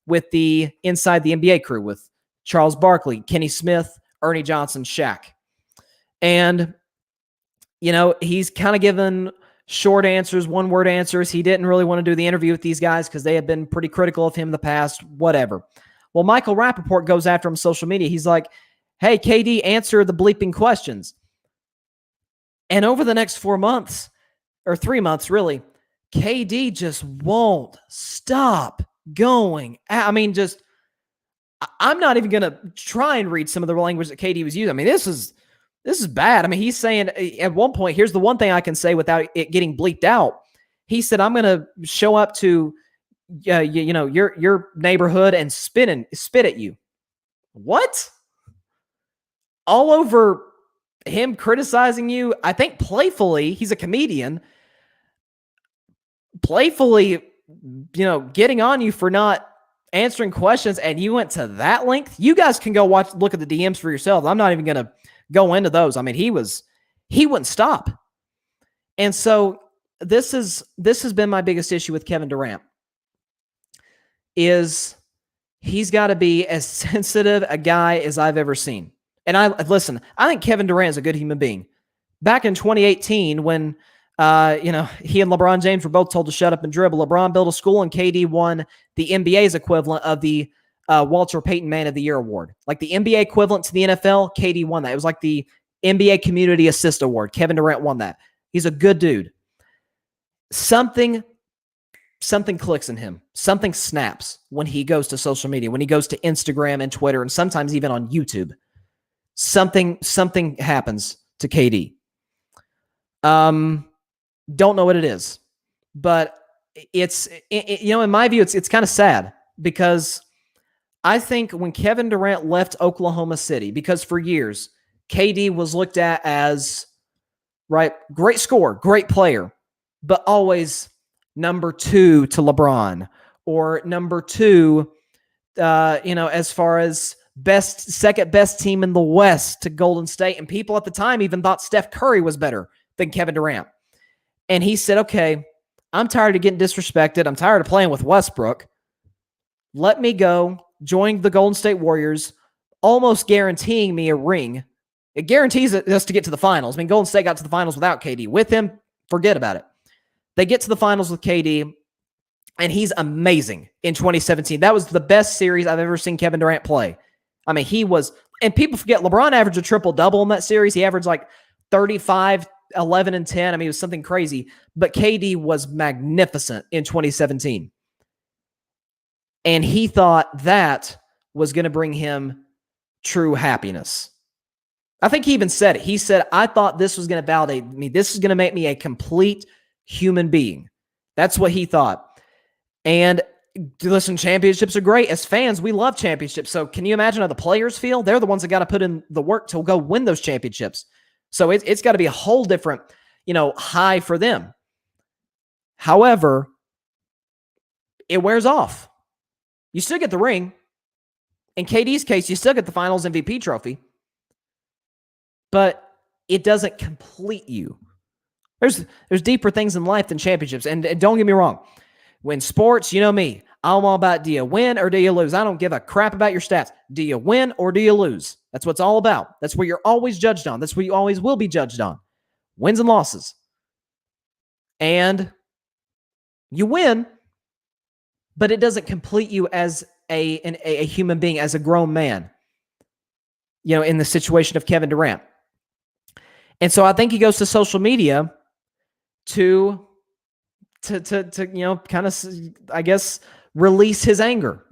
with the Inside the NBA crew with Charles Barkley, Kenny Smith, Ernie Johnson, Shaq. And, he's kind of given short answers, one-word answers. He didn't really want to do the interview with these guys because they had been pretty critical of him in the past, whatever. Well, Michael Rapaport goes after him on social media. He's like, hey, KD, answer the bleeping questions. And over the next 4 months, or 3 months, really, KD just won't stop going. I'm not even going to try and read some of the language that KD was using. This is bad. He's saying at one point, here's the one thing I can say without it getting bleeped out. He said, I'm going to show up to your neighborhood and spit at you. What? All over him criticizing you, I think playfully, he's a comedian, playfully, getting on you for not answering questions, and you went to that length. You guys can go look at the DMs for yourselves. I'm not even going to go into those. He wouldn't stop. And so this has been my biggest issue with Kevin Durant, is he's got to be as sensitive a guy as I've ever seen. And I think Kevin Durant is a good human being. Back in 2018, when he and LeBron James were both told to shut up and dribble, LeBron built a school and KD won the NBA's equivalent of the Walter Payton Man of the Year award. Like the NBA equivalent to the NFL, KD won that. It was like the NBA Community Assist Award. Kevin Durant won that. He's a good dude. Something clicks in him. Something snaps when he goes to social media, when he goes to Instagram and Twitter, and sometimes even on YouTube. Something happens to KD. Don't know what it is, but it's in my view, it's kind of sad, because I think when Kevin Durant left Oklahoma City, because for years KD was looked at as great scorer, great player, but always number 2 to LeBron, or number 2, as far as second best team in the West to Golden State. And people at the time even thought Steph Curry was better than Kevin Durant. And he said, okay, I'm tired of getting disrespected. I'm tired of playing with Westbrook. Let me go join the Golden State Warriors, almost guaranteeing me a ring. It guarantees us to get to the finals. Golden State got to the finals without KD. With him, forget about it. They get to the finals with KD, and he's amazing in 2017. That was the best series I've ever seen Kevin Durant play. He was, and people forget, LeBron averaged a triple-double in that series. He averaged 35, 11, and 10. It was something crazy. But KD was magnificent in 2017. And he thought that was going to bring him true happiness. I think he even said it. He said, I thought this was going to validate me. This is going to make me a complete human being. That's what he thought. And listen, championships are great. As fans, we love championships. So can you imagine how the players feel? They're the ones that got to put in the work to go win those championships. So it's got to be a whole different, high for them. However, it wears off. You still get the ring. In KD's case, you still get the Finals MVP trophy. But it doesn't complete you. There's deeper things in life than championships. And don't get me wrong. When sports, you know me, I'm all about, do you win or do you lose? I don't give a crap about your stats. Do you win or do you lose? That's what it's all about. That's what you're always judged on. That's what you always will be judged on. Wins and losses. And you win, but it doesn't complete you as a human being, as a grown man, in the situation of Kevin Durant. And so I think he goes to social media to kind of, I guess, release his anger,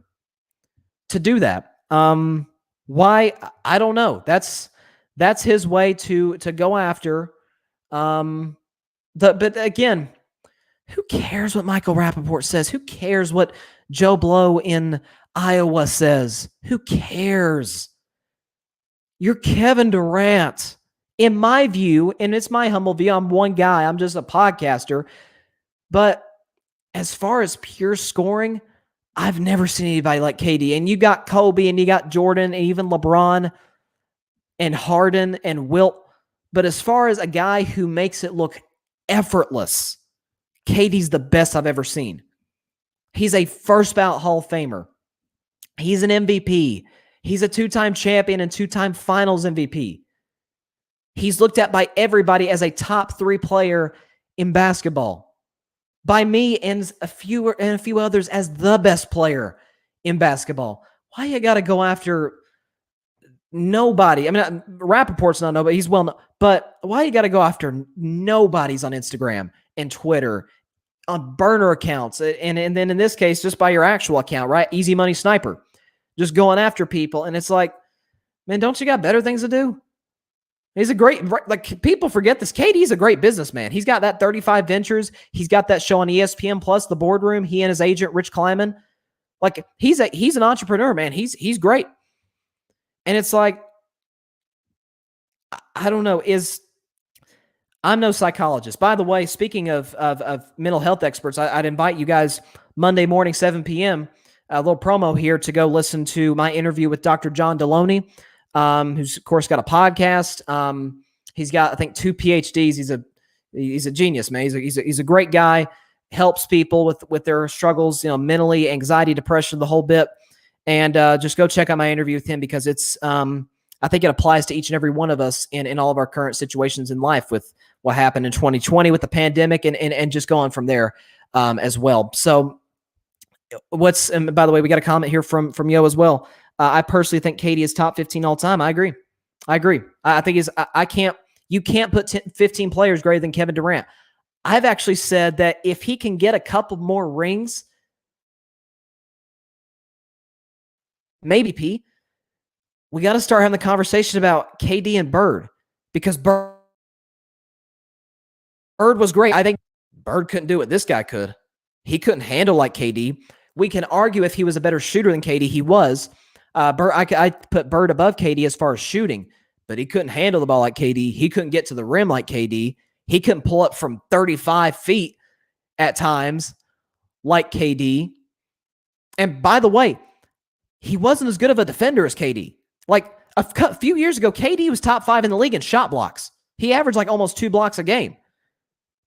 to do that. Why? I don't know. That's his way to go after. But again, who cares what Michael Rapaport says? Who cares what Joe Blow in Iowa says? Who cares? You're Kevin Durant. In my view, and it's my humble view, I'm one guy. I'm just a podcaster. But as far as pure scoring, I've never seen anybody like KD. And you got Kobe and you got Jordan and even LeBron and Harden and Wilt. But as far as a guy who makes it look effortless, KD's the best I've ever seen. He's a first ballot Hall of Famer. He's an MVP. He's a two-time champion and two-time Finals MVP. He's looked at by everybody as a top 3 player in basketball. By me and a few others as the best player in basketball. Why you got to go after nobody? I mean, Rapaport's not nobody. He's well known. But why you got to go after nobodies on Instagram and Twitter, on burner accounts, and then in this case, just by your actual account, right? Easy Money Sniper. Just going after people. And it's like, man, don't you got better things to do? He's a great, like, people forget this. KD's a great businessman. He's got that 35 Ventures. He's got that show on ESPN Plus, The Boardroom. He and his agent, Rich Kleiman. Like, he's an entrepreneur, man. He's great. And it's like, I don't know, I'm no psychologist. By the way, speaking of mental health experts, I'd invite you guys Monday morning, 7 p.m., a little promo here, to go listen to my interview with Dr. John Deloney. Who's of course got a podcast. He's got, I think, 2 PhDs. He's a genius, man. He's a great guy. Helps people with their struggles, mentally, anxiety, depression, the whole bit. And just go check out my interview with him, because it's I think it applies to each and every one of us in all of our current situations in life, with what happened in 2020 with the pandemic and just going from there as well. So and by the way, we got a comment here from Yo as well. I personally think KD is top 15 all time. I agree. I think you can't put 15 players greater than Kevin Durant. I've actually said that if he can get a couple more rings, maybe we got to start having the conversation about KD and Bird, because Bird was great. I think Bird couldn't do what this guy could. He couldn't handle like KD. We can argue if he was a better shooter than KD. He was. I put Bird above KD as far as shooting, but he couldn't handle the ball like KD. He couldn't get to the rim like KD. He couldn't pull up from 35 feet at times like KD. And by the way, he wasn't as good of a defender as KD. Like a few years ago, KD was top 5 in the league in shot blocks. He averaged like almost 2 blocks a game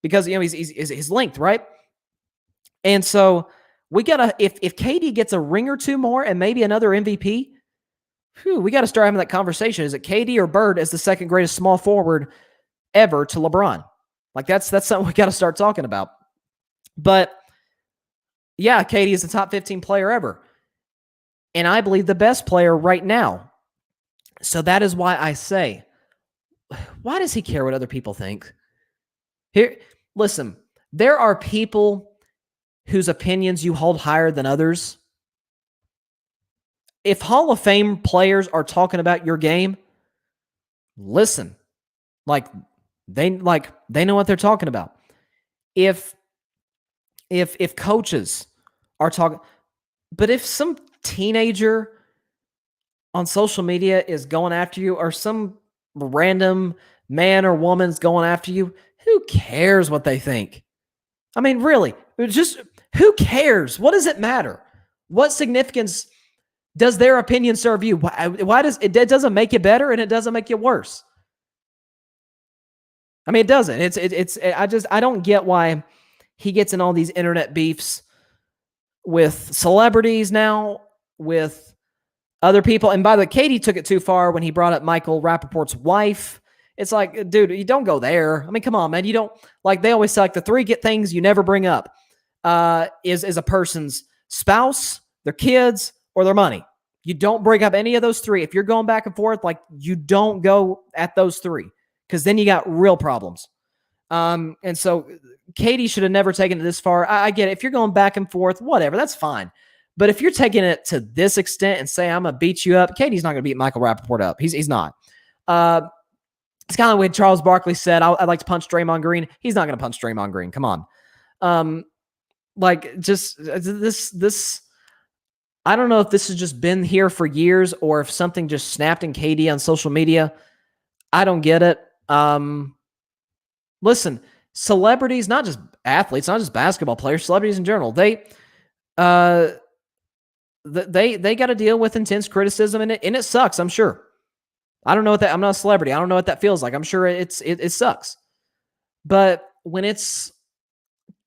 because, he's his length, right? And so we gotta, if KD gets a ring or two more and maybe another MVP, we got to start having that conversation. Is it KD or Bird as the second greatest small forward ever to LeBron? Like that's something we got to start talking about. But yeah, KD is the top 15 player ever, and I believe the best player right now. So that is why I say, why does he care what other people think? Here, listen, there are people whose opinions you hold higher than others. if Hall of Fame players are talking about your game, listen. Like they know what they're talking about. If coaches are talking, but if some teenager on social media is going after you, or some random man or woman's going after you, who cares what they think? I mean, really, just who cares? What does it matter? What significance does their opinion serve you? Why does it doesn't make you better and it doesn't make you worse? I mean, it doesn't. I don't get why he gets in all these internet beefs with celebrities now, with other people. And by the way, Katie took it too far when he brought up Michael Rapaport's wife. It's like, dude, you don't go there. I mean, come on, man. You don't, like they always say, like the three things you never bring up is a person's spouse, their kids, or their money. You don't bring up any of those three. If you're going back and forth, like you don't go at those three, because then you got real problems. And so Katie should have never taken it this far. I get it. If you're going back and forth, whatever, that's fine. But if you're taking it to this extent and say, I'm going to beat you up, Katie's not going to beat Michael Rapaport up. He's not. It's kind of like Charles Barkley said, I'd like to punch Draymond Green. He's not going to punch Draymond Green. Come on. Like just this, I don't know if this has just been here for years or if something just snapped in Katie on social media. I don't get it. Listen, celebrities, not just athletes, not just basketball players, celebrities in general, they got to deal with intense criticism, and it sucks, I'm sure. I don't know what that, I'm not a celebrity. I don't know what that feels like. I'm sure it sucks. But when it's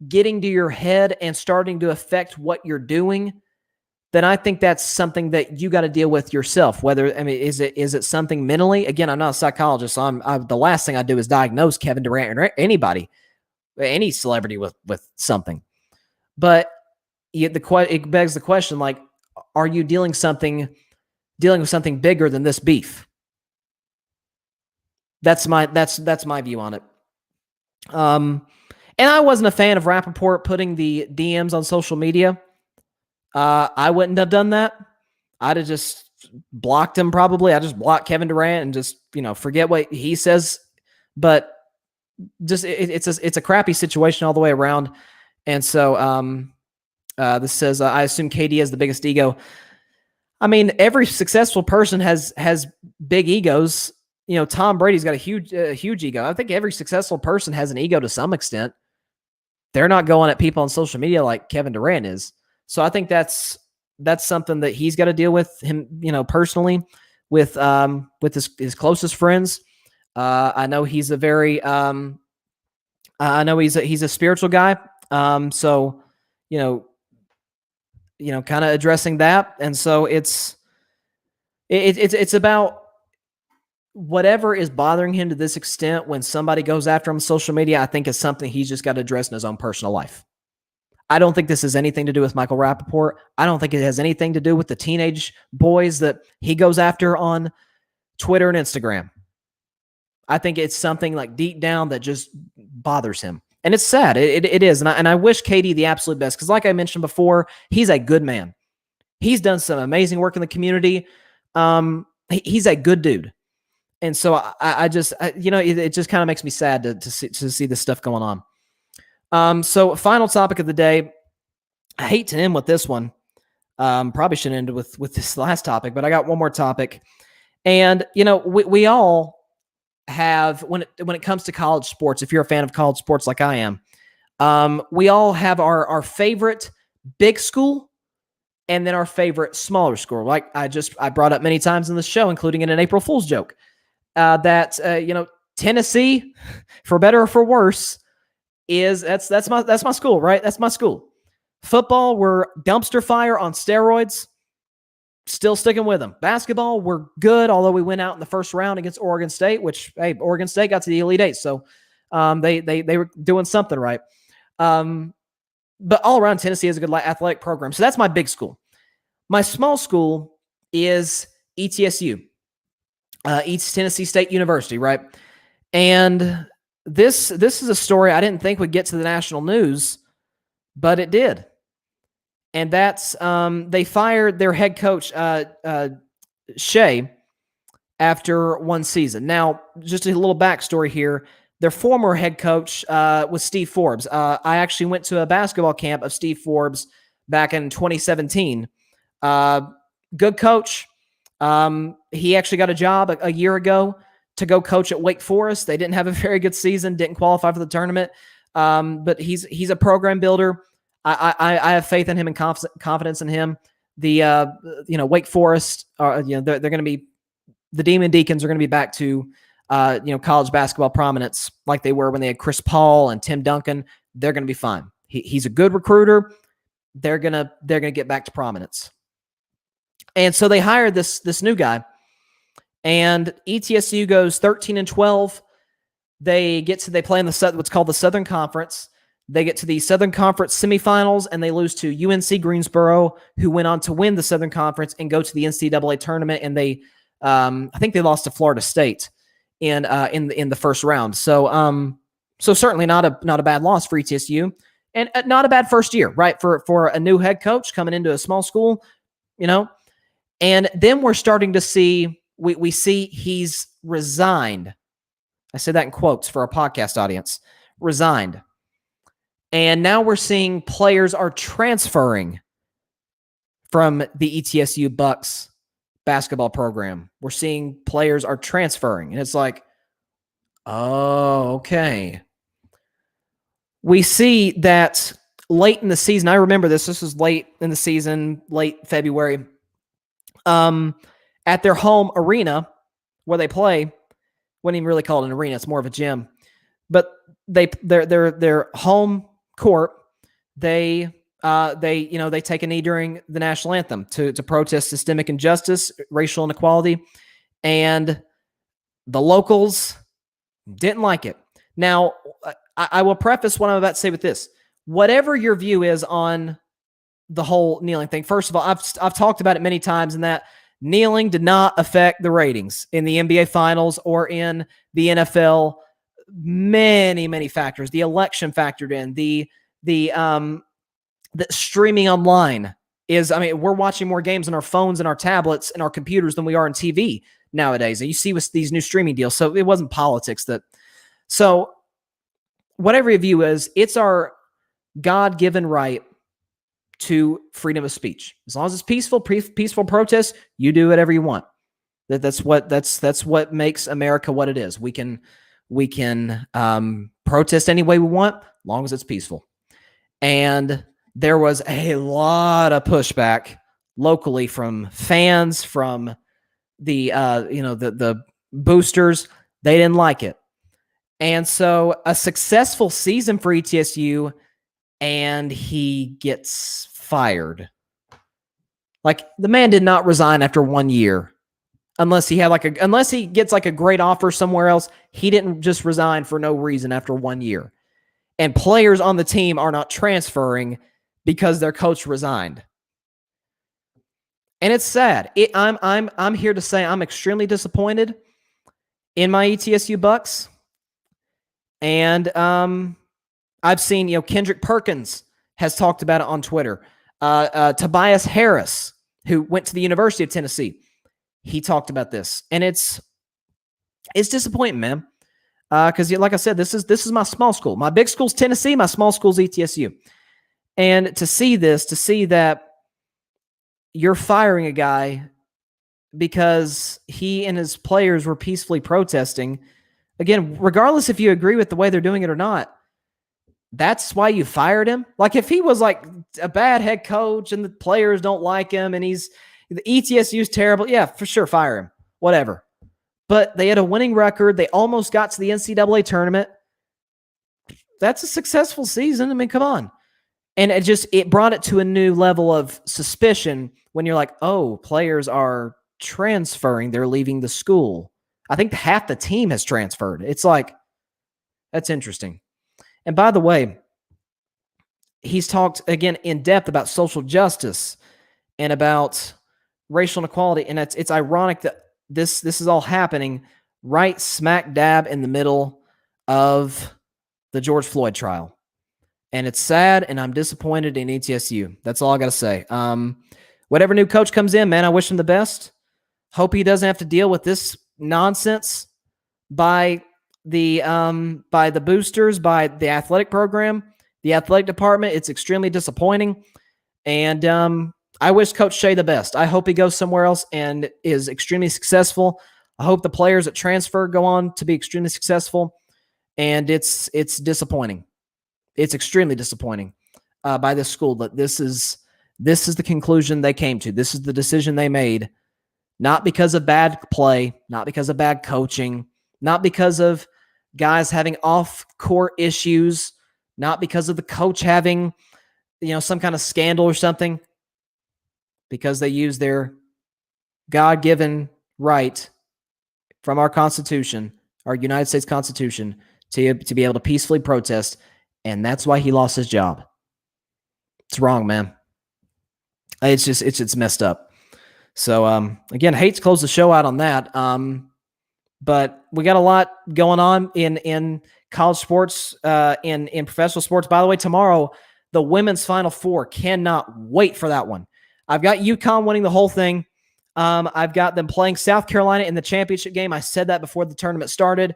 getting to your head and starting to affect what you're doing, then I think that's something that you got to deal with yourself. Whether, I mean, is it something mentally? Again, I'm not a psychologist, so the last thing I do is diagnose Kevin Durant or anybody, any celebrity with something. But it begs the question, like, are you dealing with something bigger than this beef? That's my view on it. And I wasn't a fan of Rapaport putting the DMs on social media. I wouldn't have done that. I'd have just blocked him probably. I just blocked Kevin Durant and just, forget what he says. But just it's a crappy situation all the way around. And so this says, I assume KD has the biggest ego. I mean, every successful person has big egos. Tom Brady's got a huge ego. I think every successful person has an ego to some extent. They're not going at people on social media like Kevin Durant is. So I think that's something that he's got to deal with him, personally, with his closest friends. I know he's a very, I know he's a spiritual guy. So, kind of addressing that. And so it's about whatever is bothering him to this extent. When somebody goes after him on social media, I think is something he's just got to address in his own personal life. I don't think this has anything to do with Michael Rapaport. I don't think it has anything to do with the teenage boys that he goes after on Twitter and Instagram. I think it's something like deep down that just bothers him. And it's sad. It is. And I wish Katie the absolute best, because like I mentioned before, he's a good man. He's done some amazing work in the community. He's a good dude. And so it just kind of makes me sad to see this stuff going on. So final topic of the day. I hate to end with this one. Probably shouldn't end with this last topic, but I got one more topic. And, we all have, when it comes to college sports, if you're a fan of college sports like I am, we all have our favorite big school and then our favorite smaller school. Like I brought up many times in the show, including in an April Fool's joke, that, Tennessee, for better or for worse, that's my school, right? That's my school. Football, we're dumpster fire on steroids. Still sticking with them. Basketball, we're good, although we went out in the first round against Oregon State, which, hey, Oregon State got to the Elite Eight, so they were doing something right. But all around, Tennessee is a good athletic program. So that's my big school. My small school is ETSU, East Tennessee State University, right? And this is a story I didn't think would get to the national news, but it did. And that's they fired their head coach Shea after one season. Now, just a little backstory here. Their former head coach was Steve Forbes. I actually went to a basketball camp of Steve Forbes back in 2017. Good coach. He actually got a job a year ago to go coach at Wake Forest. They didn't have a very good season, didn't qualify for the tournament, but he's a program builder. I have faith in him and confidence in him. The Wake Forest are they're going to be, the Demon Deacons are going to be back to college basketball prominence like they were when they had Chris Paul and Tim Duncan. They're going to be fine. He's a good recruiter. They're gonna get back to prominence. And so they hired this new guy, and ETSU goes 13-12. They play in what's called the Southern Conference. They get to the Southern Conference semifinals, and they lose to UNC Greensboro, who went on to win the Southern Conference and go to the NCAA tournament. And they, I think they lost to Florida State in the first round. So certainly not a bad loss for ETSU, and not a bad first year, right? For a new head coach coming into a small school, And then we're starting to see, we see he's resigned. I said that in quotes for our podcast audience. Resigned. And now we're seeing players are transferring from the ETSU Bucks basketball program. We're seeing players are transferring. And it's like, oh, okay. We see that late in the season. I remember this. This was late in the season, late February. At their home arena where they play, wouldn't even really call it an arena. It's more of a gym. But their home court, they take a knee during the national anthem to protest systemic injustice, racial inequality, and the locals didn't like it. Now, I will preface what I'm about to say with this. Whatever your view is on the whole kneeling thing, first of all, I've talked about it many times, in that kneeling did not affect the ratings in the NBA Finals or in the NFL. Many factors. The election factored in. The streaming online is, we're watching more games on our phones and our tablets and our computers than we are on TV nowadays. And you see with these new streaming deals. So it wasn't politics so whatever your view is, it's our God-given right to freedom of speech. As long as it's peaceful protest, you do whatever you want. That's what makes America what it is. We can protest any way we want, as long as it's peaceful. And there was a lot of pushback locally from fans, from the boosters. They didn't like it. And so a successful season for ETSU, and he gets fired. Like, the man did not resign after 1 year. Unless he gets like a great offer somewhere else. He didn't just resign for no reason after 1 year. And players on the team are not transferring because their coach resigned. And it's sad. I'm here to say I'm extremely disappointed in my ETSU Bucks. And I've seen, Kendrick Perkins has talked about it on Twitter. Tobias Harris, who went to the University of Tennessee, he talked about this, and it's disappointing, man. Because like I said, this is my small school. My big school's Tennessee. My small school's ETSU. And to see that you're firing a guy because he and his players were peacefully protesting. Again, regardless if you agree with the way they're doing it or not, that's why you fired him. Like, if he was like a bad head coach and the players don't like him and the ETSU's terrible, yeah, for sure, fire him. Whatever. But they had a winning record. They almost got to the NCAA tournament. That's a successful season. Come on. And it brought it to a new level of suspicion when you're like, oh, players are transferring. They're leaving the school. I think half the team has transferred. It's like, that's interesting. And by the way, he's talked again in depth about social justice and about racial inequality. And it's ironic that this is all happening right smack dab in the middle of the George Floyd trial. And it's sad, and I'm disappointed in ETSU. That's all I got to say. Whatever new coach comes in, man, I wish him the best. Hope he doesn't have to deal with this nonsense by the boosters, by the athletic program, the athletic department. It's extremely disappointing. And I wish Coach Shea the best. I hope he goes somewhere else and is extremely successful. I hope the players that transfer go on to be extremely successful. And it's disappointing. It's extremely disappointing by this school that this is the conclusion they came to. This is the decision they made, not because of bad play, not because of bad coaching, not because of guys having off-court issues, not because of the coach having, some kind of scandal or something, because they use their God-given right from our Constitution, our United States Constitution, to be able to peacefully protest. And that's why he lost his job. It's wrong, man. It's messed up. So, again, hate to close the show out on that. But we got a lot going on in college sports, in professional sports. By the way, tomorrow, the women's Final Four. Cannot wait for that one. I've got UConn winning the whole thing. I've got them playing South Carolina in the championship game. I said that before the tournament started.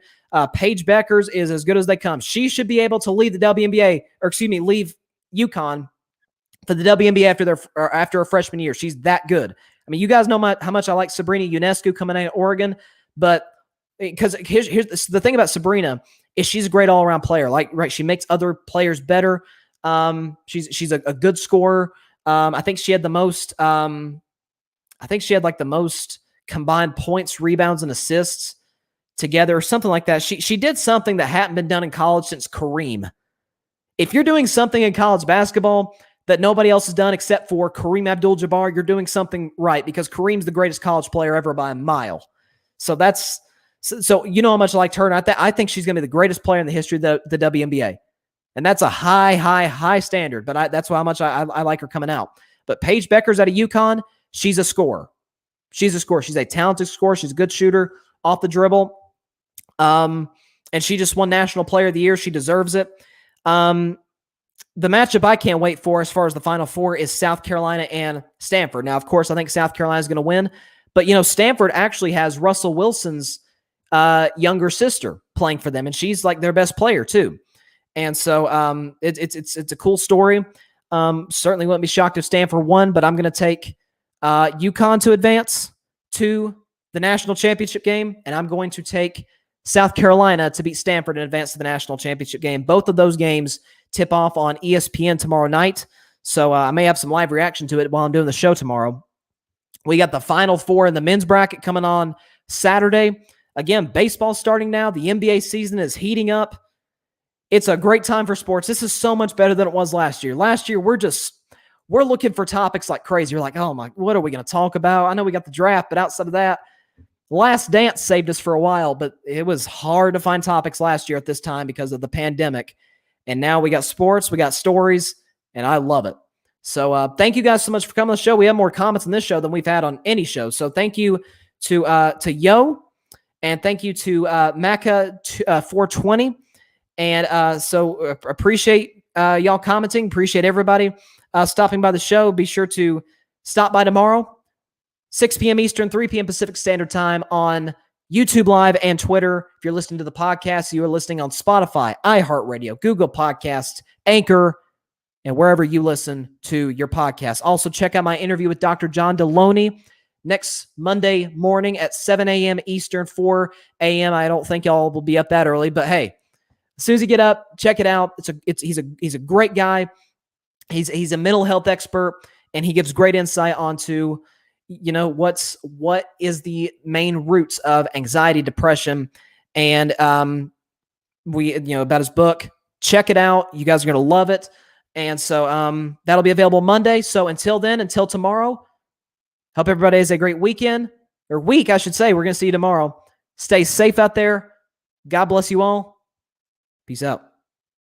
Paige Beckers is as good as they come. She should be able to leave leave UConn for the WNBA after her freshman year. She's that good. I mean, you guys know how much I like Sabrina Ionescu coming out of Oregon, but because here's the thing about Sabrina is she's a great all-around player. She makes other players better. She's a good scorer. I think she had the most. I think she had the most combined points, rebounds, and assists together, or something like that. She did something that hadn't been done in college since Kareem. If you're doing something in college basketball that nobody else has done except for Kareem Abdul-Jabbar, you're doing something right, because Kareem's the greatest college player ever by a mile. So so you know how much I like her. And I think she's going to be the greatest player in the history of the WNBA. And that's a high standard, but that's how much I like her coming out. But Paige Beckers out of UConn, she's a scorer. She's a talented scorer. She's a good shooter off the dribble. And she just won National Player of the Year. She deserves it. The matchup I can't wait for as far as the Final Four is South Carolina and Stanford. Now, of course, I think South Carolina is going to win. But, Stanford actually has Russell Wilson's younger sister playing for them, and she's their best player too. And so it's a cool story. Certainly wouldn't be shocked if Stanford won, but I'm going to take UConn to advance to the national championship game, and I'm going to take South Carolina to beat Stanford and advance to the national championship game. Both of those games tip off on ESPN tomorrow night, so I may have some live reaction to it while I'm doing the show tomorrow. We got the Final Four in the men's bracket coming on Saturday. Again, baseball's starting now. The NBA season is heating up. It's a great time for sports. This is so much better than it was last year. Last year, we're looking for topics like crazy. You're like, oh my, what are we going to talk about? I know we got the draft, but outside of that, Last Dance saved us for a while, but it was hard to find topics last year at this time because of the pandemic. And now we got sports, we got stories, and I love it. So thank you guys so much for coming on the show. We have more comments on this show than we've had on any show. So thank you to Yo, and thank you to Maca 420. And so appreciate y'all commenting. Appreciate everybody stopping by the show. Be sure to stop by tomorrow, 6 p.m. Eastern, 3 p.m. Pacific Standard Time on YouTube Live and Twitter. If you're listening to the podcast, you are listening on Spotify, iHeartRadio, Google Podcasts, Anchor, and wherever you listen to your podcast. Also, check out my interview with Dr. John Deloney next Monday morning at 7 a.m. Eastern, 4 a.m. I don't think y'all will be up that early, but hey, as soon as you get up, check it out. He's a great guy. He's a mental health expert, and he gives great insight onto what is the main roots of anxiety, depression, and about his book. Check it out. You guys are going to love it. And so that'll be available Monday. So until then, until tomorrow, hope everybody has a great weekend, or week, I should say. We're going to see you tomorrow. Stay safe out there. God bless you all. Peace out.